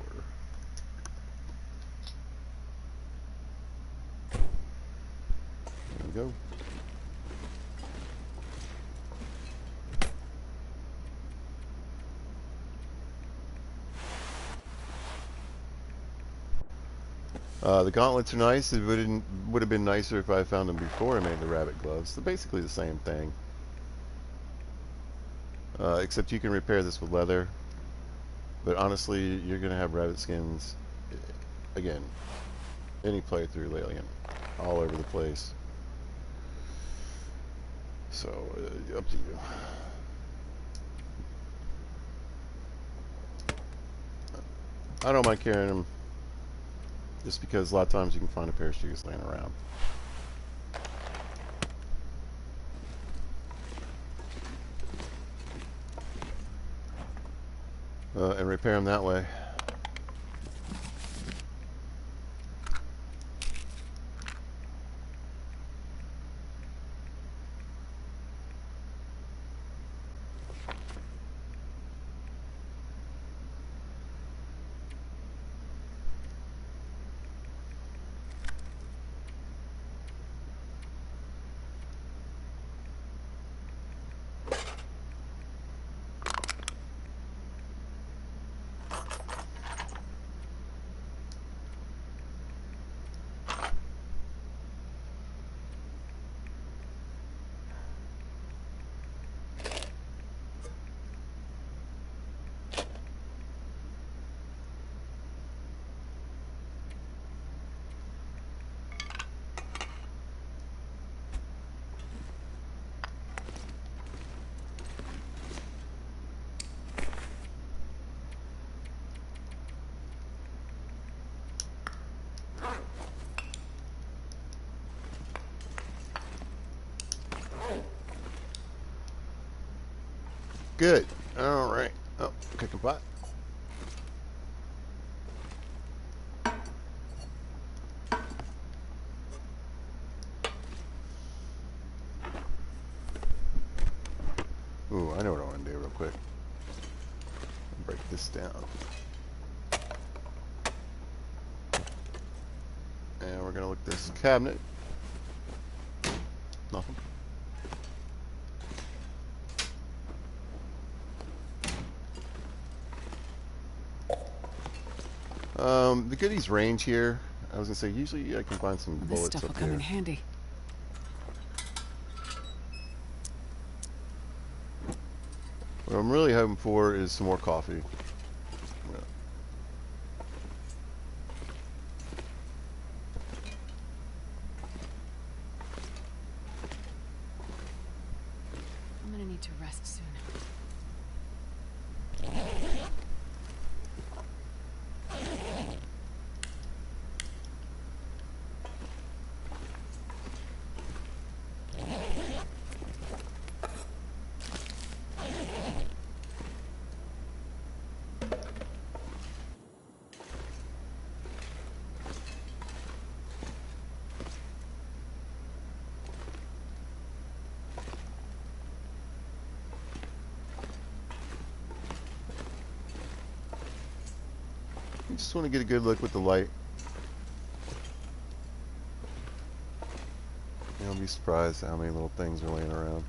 There we go. The gauntlets are nice. It would have been nicer if I found them before I made the rabbit gloves. They're basically the same thing. Except you can repair this with leather. But honestly, you're going to have rabbit skins, again, any playthrough Alien, all over the place. So, up to you. I don't mind carrying them, just because a lot of times you can find a pair of shoes laying around. And repair them that way. Good. All right. Oh, cooking pot. Ooh, I know what I want to do real quick. Break this down. And we're going to look at this cabinet. Nothing. The goodies range here. I was gonna say usually I can find some This bullets stuff will up come in here. handy. What I'm really hoping for is some more coffee. I'm gonna need to rest soon. Just want to get a good look with the light. You'll be surprised how many little things are laying around.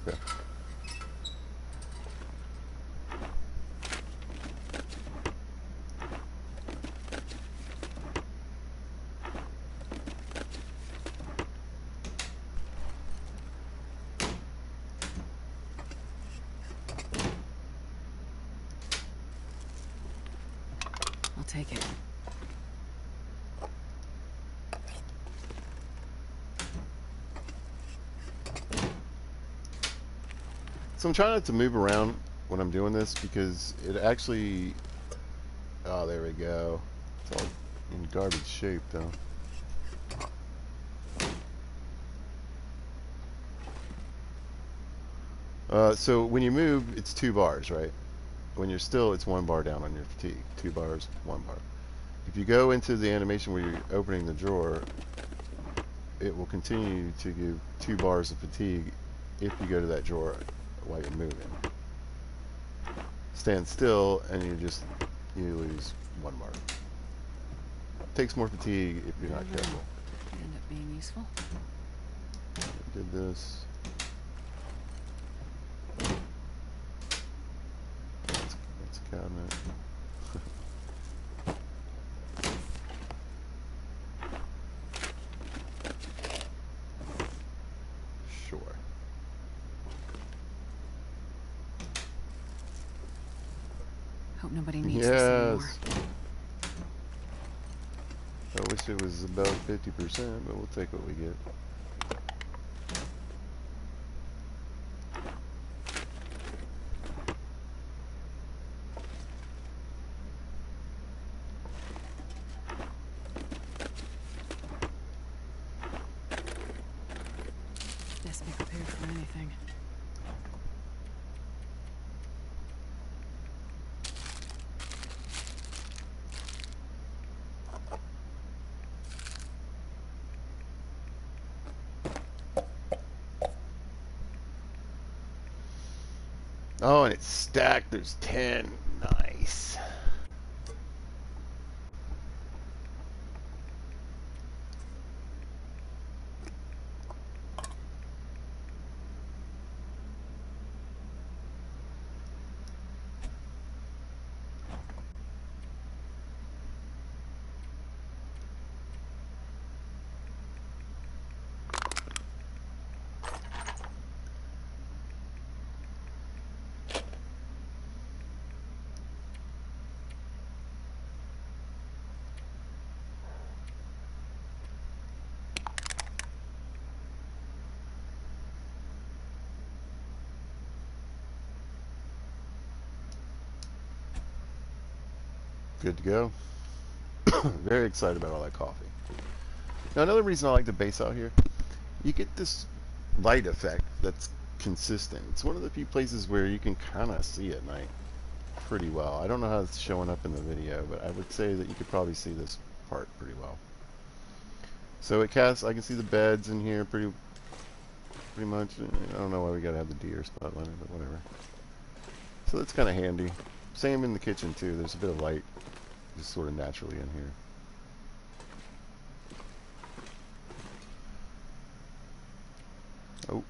Okay. I'll take it. So I'm trying not to move around when I'm doing this because it actually... Oh, there we go. It's all in garbage shape, though. So when you move, it's 2 bars, right? When you're still, it's 1 bar down on your fatigue. 2 bars, 1 bar. If you go into the animation where you're opening the drawer, it will continue to give 2 bars of fatigue if you go to that drawer while you're moving. Stand still and you lose 1 bar. Takes more fatigue if you're not careful. End up being useful. Did this. That's a cabinet. Sure. Hope nobody needs this anymore. Yes. I wish it was about 50%, but we'll take what we get. Best be prepared for anything. Oh, and it's stacked. There's 10. Nice. Good to go. Very excited about all that coffee. Now, another reason I like the base out here, you get this light effect that's consistent. It's one of the few places where you can kind of see at night pretty well. I don't know how it's showing up in the video, but I would say that you could probably see this part pretty well. So it casts, I can see the beds in here pretty much. I don't know why we gotta have the deer spotlight, but whatever. So that's kind of handy. Same in the kitchen too. There's a bit of light just sort of naturally in here. Oh.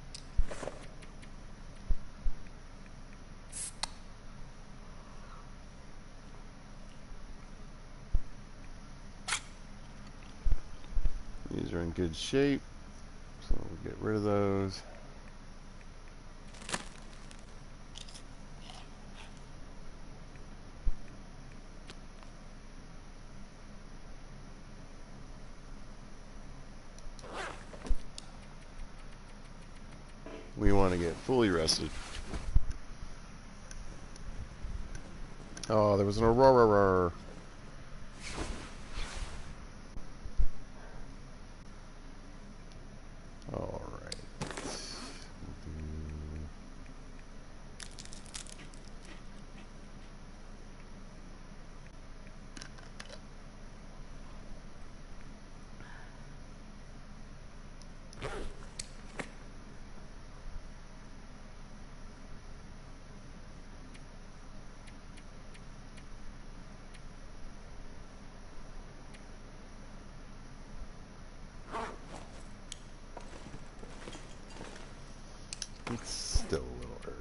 These are in good shape, so we'll get rid of those. We want to get fully rested. Oh, there was an aurora. All right. It's still a little early.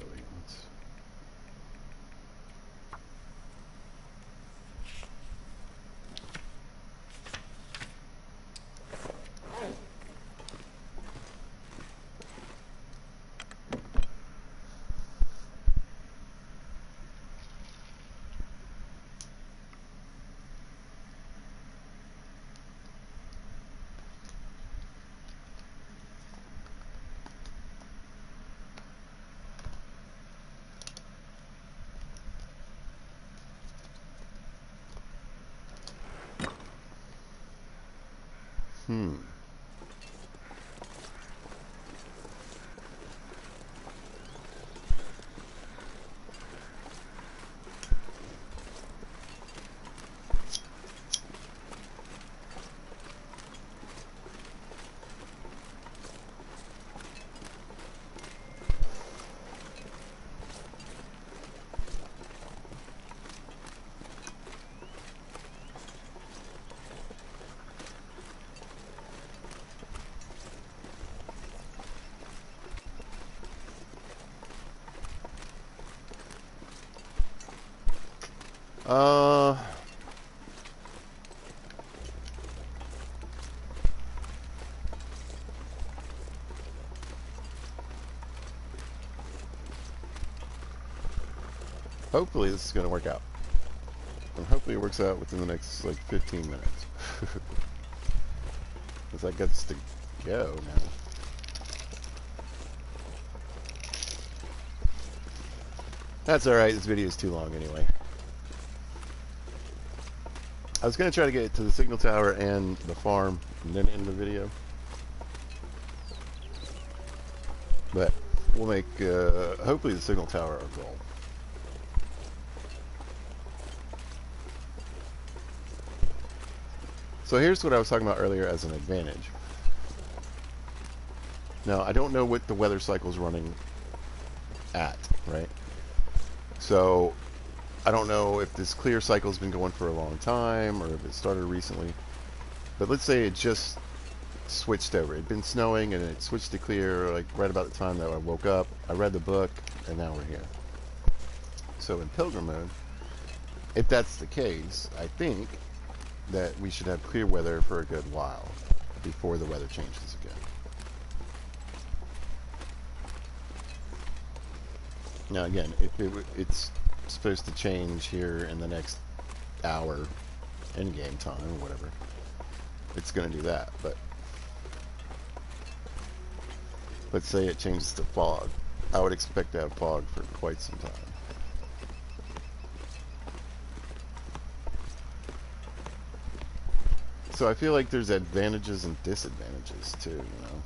Hmm. Uh, Hopefully this is going to work out. And hopefully it works out within the next, like, 15 minutes. Because I got to go now. That's alright, this video is too long anyway. I was going to try to get to the signal tower and the farm and then end the video. But we'll make, hopefully the signal tower our goal. So here's what I was talking about earlier as an advantage. Now, I don't know what the weather cycle is running at, right? So I don't know if this clear cycle has been going for a long time or if it started recently. But let's say it just switched over. It'd been snowing and it switched to clear like right about the time that I woke up. I read the book and now we're here. So in Pilgrim mode, if that's the case, I think that we should have clear weather for a good while before the weather changes again. Now again, if it's supposed to change here in the next hour, in game time or whatever, it's going to do that. But let's say it changes to fog. I would expect to have fog for quite some time. So I feel like there's advantages and disadvantages too, you know.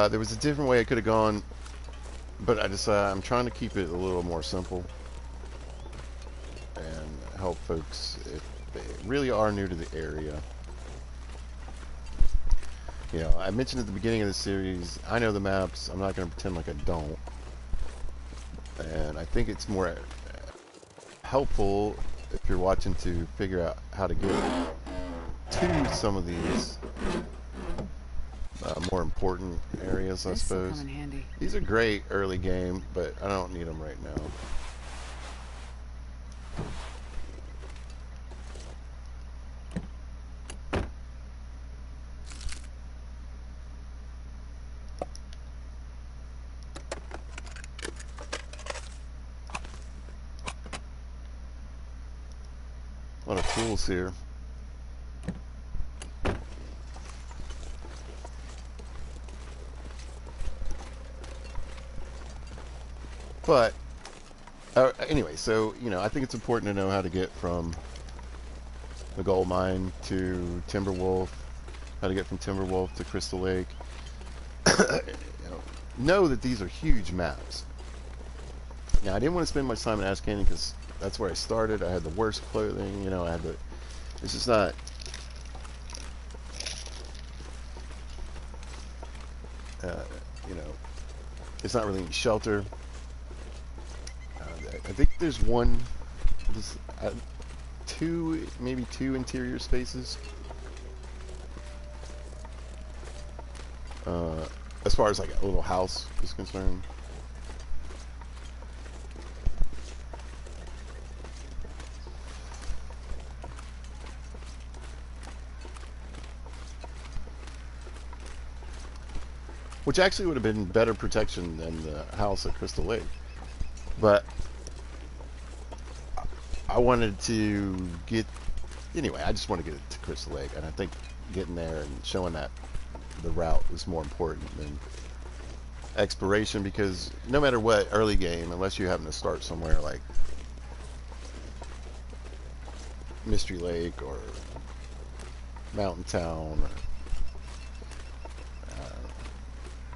There was a different way I could have gone, but I'm trying to keep it a little more simple and help folks if they really are new to the area. You know, I mentioned at the beginning of the series, I know the maps. I'm not going to pretend like I don't. And I think it's more helpful if you're watching to figure out how to get to some of these more important areas, I suppose. Come in handy. These are great early game, but I don't need them right now. A lot of tools here. But anyway, so you know, I think it's important to know how to get from the gold mine to Timberwolf, how to get from Timberwolf to Crystal Lake. Know that these are huge maps. Now, I didn't want to spend much time in Ash Canyon because that's where I started. I had the worst clothing, you know. I had the. It's just not. You know, it's not really any shelter. I think there's maybe two interior spaces. As far as like a little house is concerned. Which actually would have been better protection than the house at Crystal Lake. But I wanted to get Anyway, I just want to get it to Crystal Lake, and I think getting there and showing that the route is more important than exploration, because no matter what early game, unless you happen to start somewhere like Mystery Lake or Mountain Town, or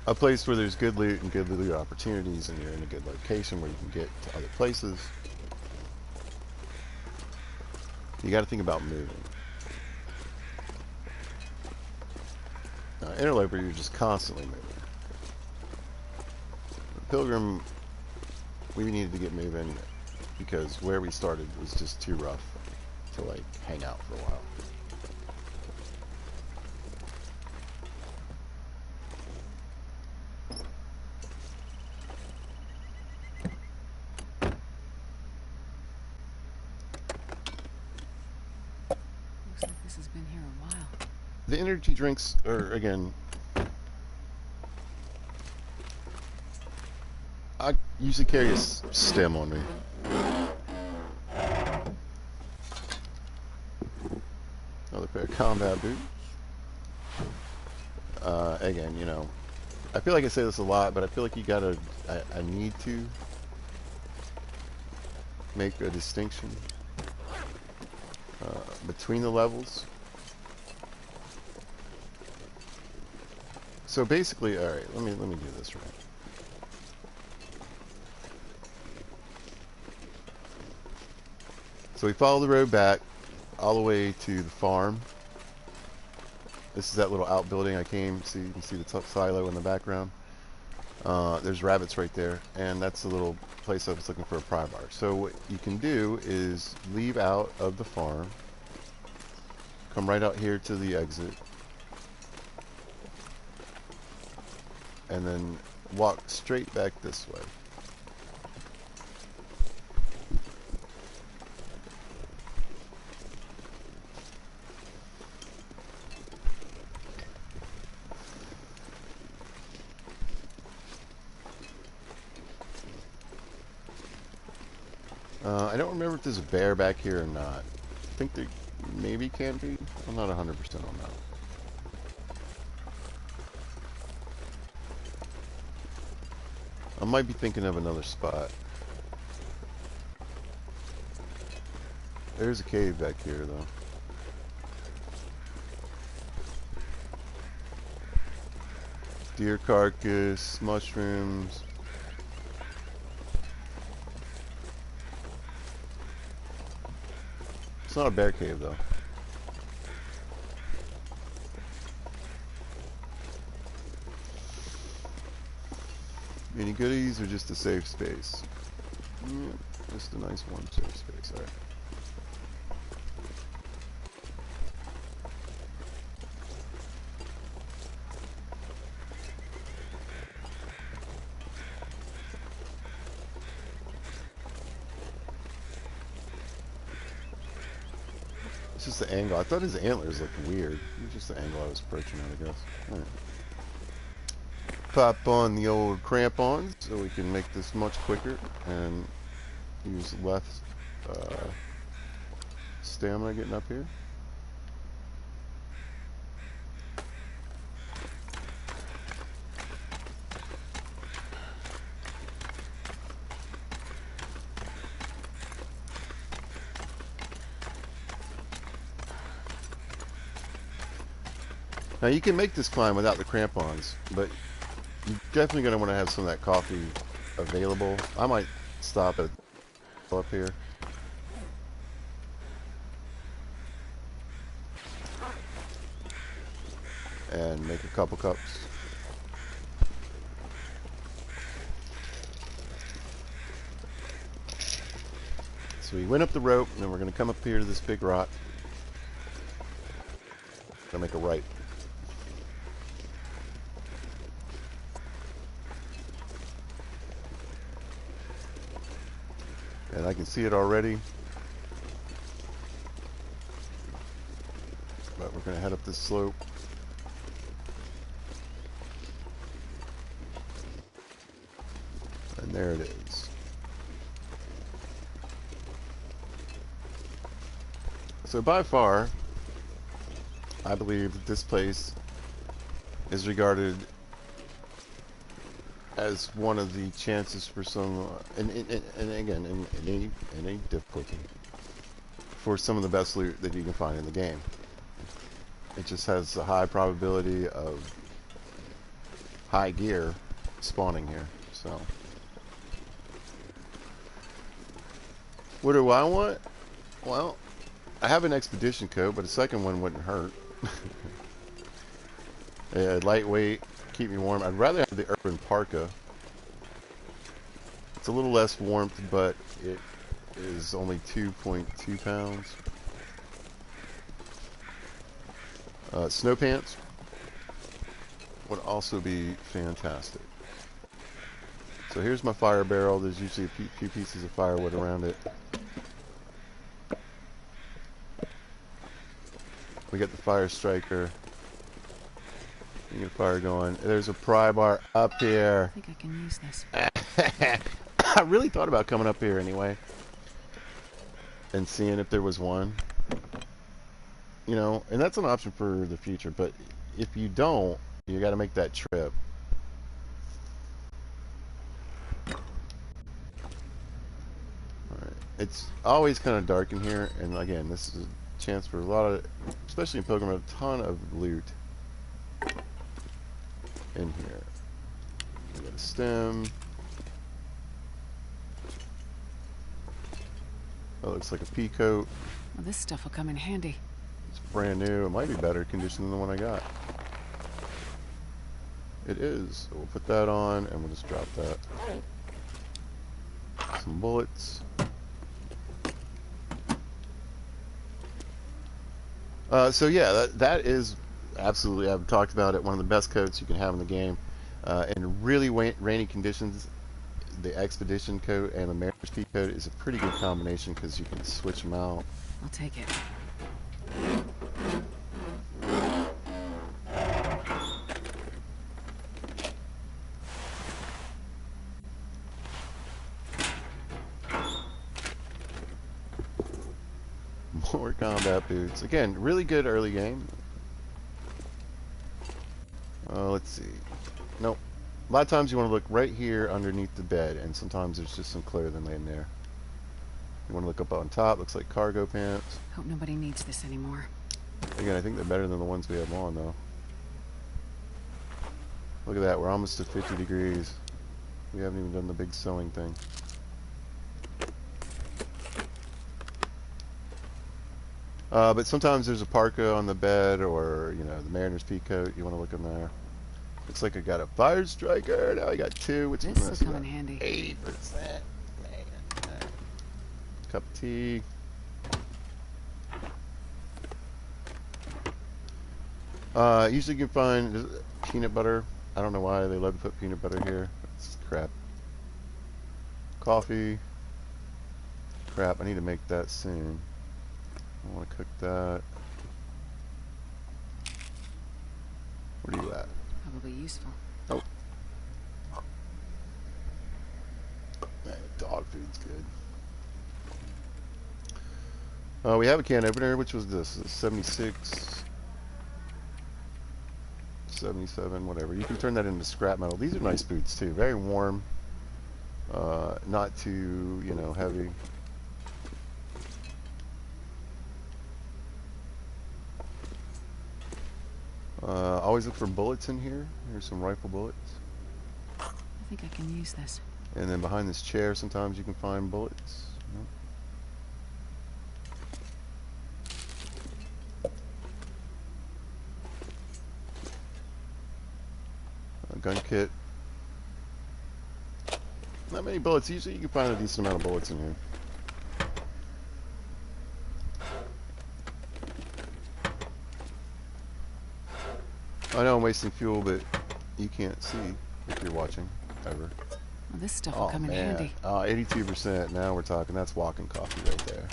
a place where there's good loot and good loot opportunities, and you're in a good location where you can get to other places, you got to think about moving. Interloper, you're just constantly moving. Pilgrim, we needed to get moving because where we started was just too rough to like hang out for a while. Looks like this has been here a while. The energy drinks are, again, I usually carry a stem on me. Another pair of combat boots. Again, you know, I feel like I say this a lot, but I feel like you gotta, I need to make a distinction between the levels. So basically, all right, let me do this right. So we follow the road back all the way to the farm. This is that little outbuilding I came. See, you can see the silo in the background. There's rabbits right there, and that's the little place I was looking for a prybar. So what you can do is leave out of the farm, come right out here to the exit, and then walk straight back this way. I don't remember if there's a bear back here or not. I think there maybe can be. I'm not 100% on that. I might be thinking of another spot. There's a cave back here, though. Deer carcass, mushrooms. It's not a bear cave, though. Any goodies or just a safe space? Yeah, just a nice warm safe space. Alright. It's just the angle. I thought his antlers looked weird. It's just the angle I was approaching at, I guess. Alright. Pop on the old crampons so we can make this much quicker and use less stamina getting up here. Now you can make this climb without the crampons, but you're definitely going to want to have some of that coffee available. I might stop at up here. And make a couple cups. So we went up the rope, and then we're going to come up here to this big rock. Gonna make a right. And I can see it already. But we're going to head up this slope. And there it is. So by far, I believe that this place is regarded as one of the chances for some, and again, in any difficulty, for some of the best loot that you can find in the game. It just has a high probability of high gear spawning here. So, what do I want? Well, I have an expedition coat, but a second one wouldn't hurt. Lightweight, keep me warm. I'd rather have the urban parka. It's a little less warmth, but it is only 2.2 pounds. Snow pants would also be fantastic. So here's my fire barrel. There's usually a few pieces of firewood around it. We got the fire striker. You get a fire going. There's a prybar up here. I think I can use this. I really thought about coming up here anyway and seeing if there was one. You know, and that's an option for the future. But if you don't, you got to make that trip. Alright. It's always kind of dark in here. And again, this is a chance for a lot of, especially in Pilgrim, a ton of loot in here. We got a stem. That looks like a pea coat. Well, this stuff will come in handy. It's brand new. It might be better condition than the one I got. It is. So we'll put that on and we'll just drop that. Some bullets. So yeah, that is absolutely, I've talked about it, one of the best coats you can have in the game. In really rainy conditions, the expedition coat and the mariner's pea coat is a pretty good combination because you can switch them out. I'll take it. More combat boots. Again, really good early game. Let's see. Nope. A lot of times you want to look right here underneath the bed, and sometimes there's just some clothing laying there. You want to look up on top. Looks like cargo pants. Hope nobody needs this anymore. Again, I think they're better than the ones we have on, though. Look at that. We're almost at 50 degrees. We haven't even done the big sewing thing. But sometimes there's a parka on the bed, or, you know, the mariner's pea coat. You want to look in there. Looks like I got a fire striker. Now I got two. Which This will come in handy. 80%. Man. Cup of tea. Usually you can find peanut butter. I don't know why they love to put peanut butter here. It's crap. Coffee. Crap, I need to make that soon. I want to cook that. Where are you at? Probably useful. Oh. Man, dog food's good. We have a can opener, which was this 76, 77, whatever. You can turn that into scrap metal. These are nice boots too. Very warm. Not too, you know, heavy. Always look for bullets in here. Here's some rifle bullets. I think I can use this. And then behind this chair, sometimes you can find bullets. A gun kit. Not many bullets. Usually you can find a decent amount of bullets in here. I know I'm wasting fuel, but you can't see if you're watching, ever. Well, this stuff will come in handy. 82%. Now we're talking. That's walking coffee right there.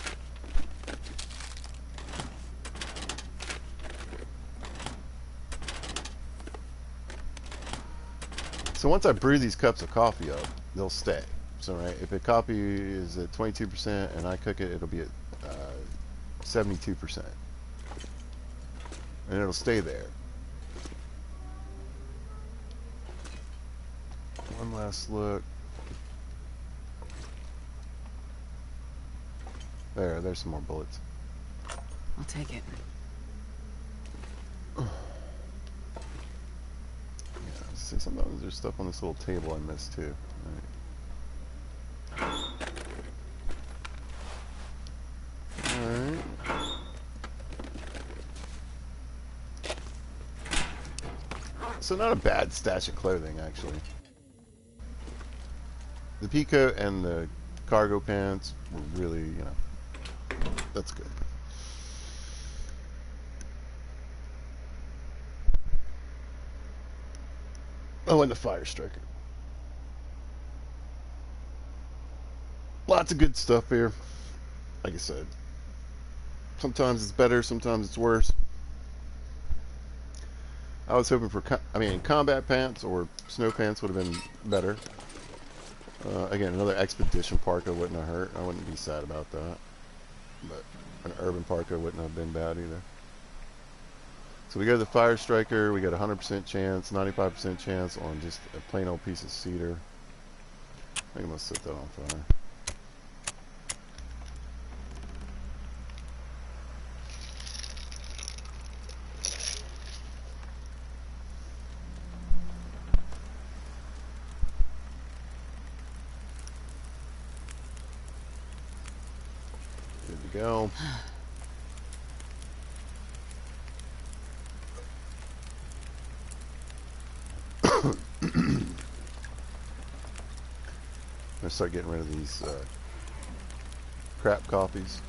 So once I brew these cups of coffee up, they'll stay. So right, if a coffee is at 22% and I cook it, it'll be at 72%. And it'll stay there. One last look. There's some more bullets. I'll take it. Yeah, see, sometimes there's stuff on this little table I missed too. Alright. So not a bad stash of clothing, actually. The pea coat and the cargo pants were really, that's good. Oh, and the fire striker. Lots of good stuff here. Like I said, sometimes it's better, sometimes it's worse. I was hoping for, combat pants or snow pants would have been better. Again, another expedition parka wouldn't have hurt. I wouldn't be sad about that. But an urban parka wouldn't have been bad either. So we go to the fire striker. We got a 100% chance, 95% chance on just a plain old piece of cedar. I think I'm gonna set that on fire. Good to go. I'm gonna start getting rid of these crap coffees.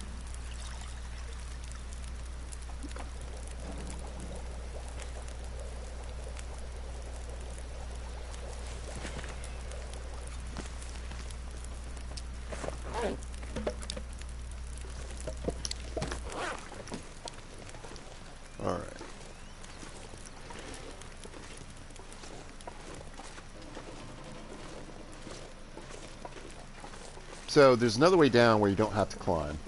All right. So there's another way down where you don't have to climb.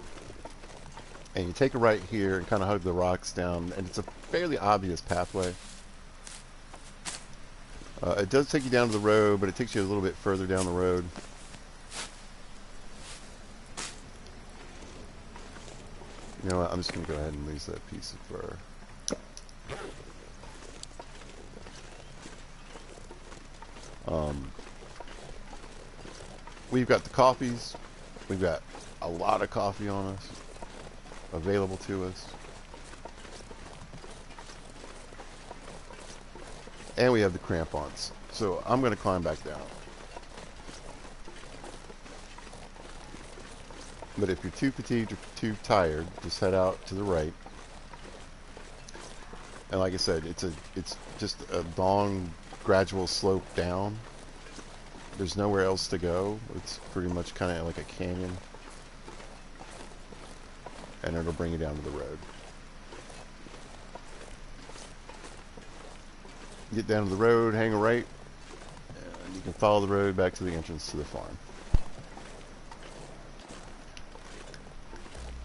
And you take a right here and kind of hug the rocks down, and it's a fairly obvious pathway. It does take you down to the road, but it takes you a little bit further down the road. You know what, I'm just going to go ahead and lose that piece of fur. We've got the coffees. We've got a lot of coffee on us, available to us. And we have the crampons. So I'm going to climb back down. But if you're too fatigued or too tired, just head out to the right. And like I said, it's just a long, gradual slope down. There's nowhere else to go. It's pretty much kind of like a canyon. And it'll bring you down to the road. Get down to the road, hang a right, and you can follow the road back to the entrance to the farm.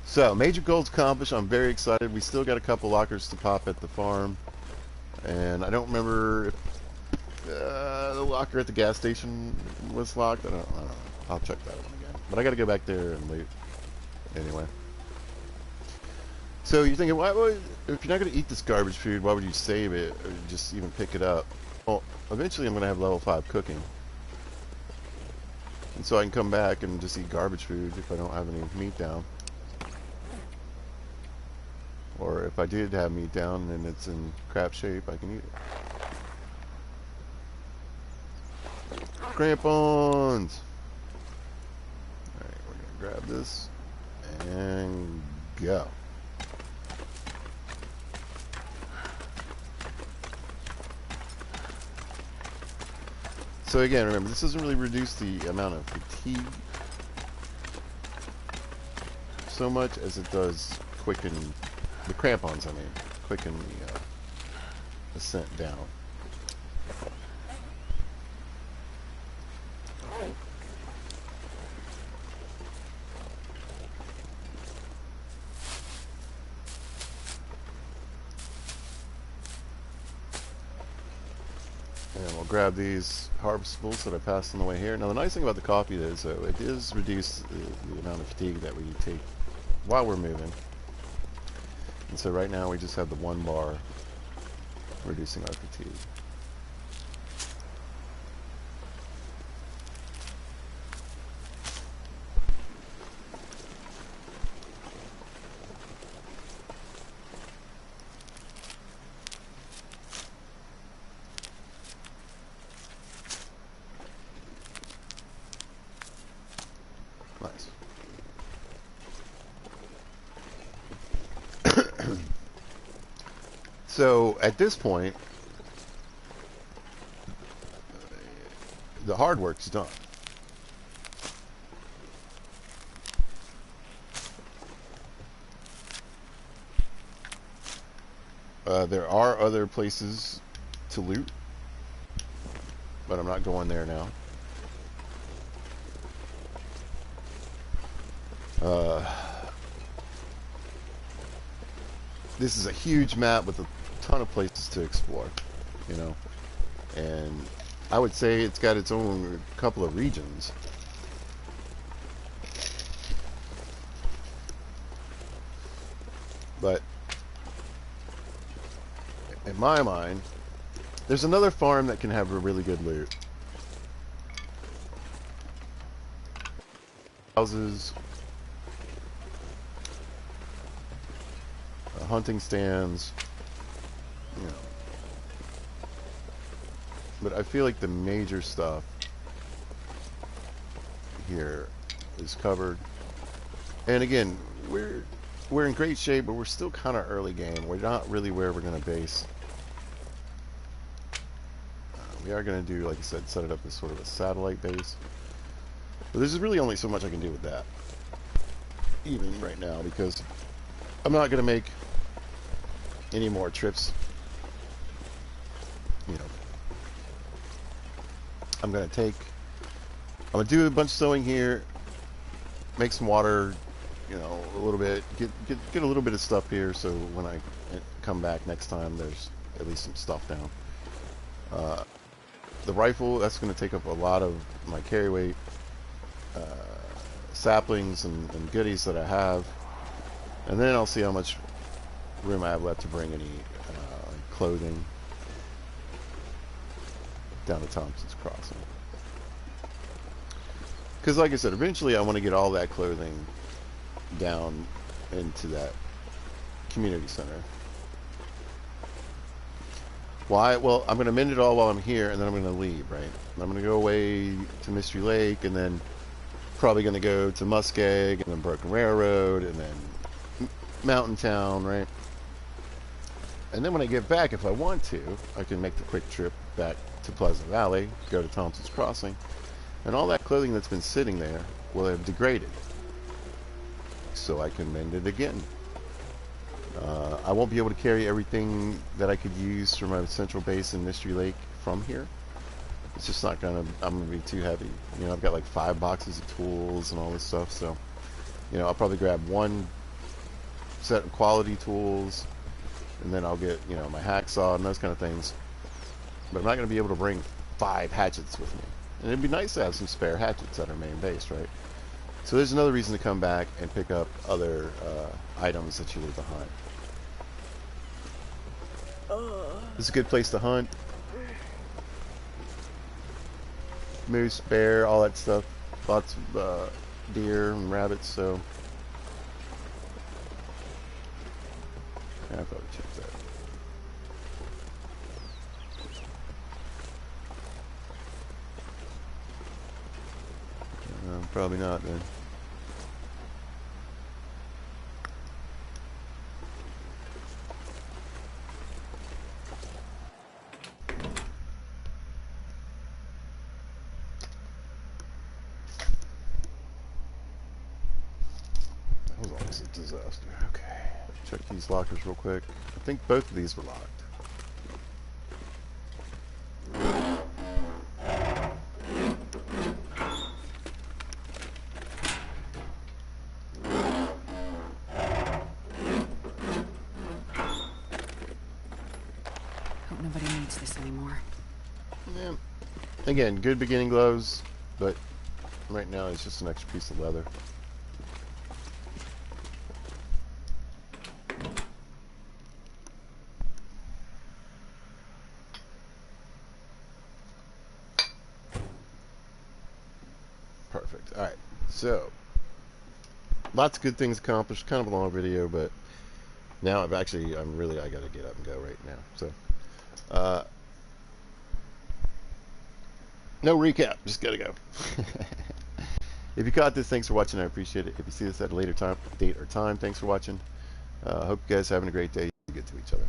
So, major goals accomplished. I'm very excited. We still got a couple lockers to pop at the farm. And I don't remember if the locker at the gas station was locked. I don't know. I'll check that one again. But I got to go back there and wait. Anyway. So you're thinking, if you're not going to eat this garbage food, why would you save it or just even pick it up? Well, eventually I'm going to have level 5 cooking. And so I can come back and just eat garbage food if I don't have any meat down. Or if I did have meat down and it's in crap shape, I can eat it. Crampons! Alright, we're going to grab this and go. So again, remember, this doesn't really reduce the amount of fatigue so much as it does quicken the crampons, quicken the ascent down. grab these harvestables that I passed on the way here. Now the nice thing about the coffee is, though, it does reduce the amount of fatigue that we take while we're moving. And so right now we just have the 1 bar reducing our fatigue. Nice. So at this point, the hard work's done. There are other places to loot, but I'm not going there now. This is a huge map with a ton of places to explore, you know, and I would say it's got its own couple of regions. But in my mind, there's another farm that can have a really good loot. Houses, hunting stands, you know. But I feel like the major stuff here is covered. And again, we're in great shape, but we're still kind of early game. We're not really where we're going to base. We are going to do, like I said, set it up as sort of a satellite base. But there's really only so much I can do with that, even right now, because I'm not going to make any more trips. You know, I'm going to do a bunch of sewing here, make some water, you know, a little bit, get a little bit of stuff here, so when I come back next time, there's at least some stuff down. The rifle, that's going to take up a lot of my carry weight, saplings and goodies that I have, and then I'll see how much room I have left to bring any clothing down to Thompson's Crossing. Because like I said, eventually I want to get all that clothing down into that community center. Why? Well, I'm going to mend it all while I'm here, and then I'm going to leave, right? I'm going to go away to Mystery Lake, and then probably going to go to Muskeg, and then Broken Railroad, and then Mountain Town, right? And then when I get back, if I want to, I can make the quick trip back to Pleasant Valley, go to Thompson's Crossing, and all that clothing that's been sitting there will have degraded. So I can mend it again. I won't be able to carry everything that I could use for my central base in Mystery Lake from here. It's just not gonna, I'm gonna be too heavy. You know, I've got like 5 boxes of tools and all this stuff, so, you know, I'll probably grab 1 set of quality tools, and then I'll get, you know, my hacksaw and those kind of things. But I'm not gonna be able to bring 5 hatchets with me. And it'd be nice to have some spare hatchets at our main base, right? So there's another reason to come back and pick up other items that you leave behind. This is a good place to hunt. Moose, bear, all that stuff. Lots of deer and rabbits, so yeah, I'll probably check that. Probably not then. That was always a disaster. Okay. Check these lockers real quick. I think both of these were locked. Hope nobody needs this anymore. Yeah. Again, good beginning gloves, but right now it's just an extra piece of leather. Perfect. Alright, so lots of good things accomplished. Kind of a long video, but now I gotta get up and go right now. So, no recap, just gotta go. If you caught this, thanks for watching. I appreciate it. If you see this at a later date or time, thanks for watching. I hope you guys are having a great day. Be good to each other.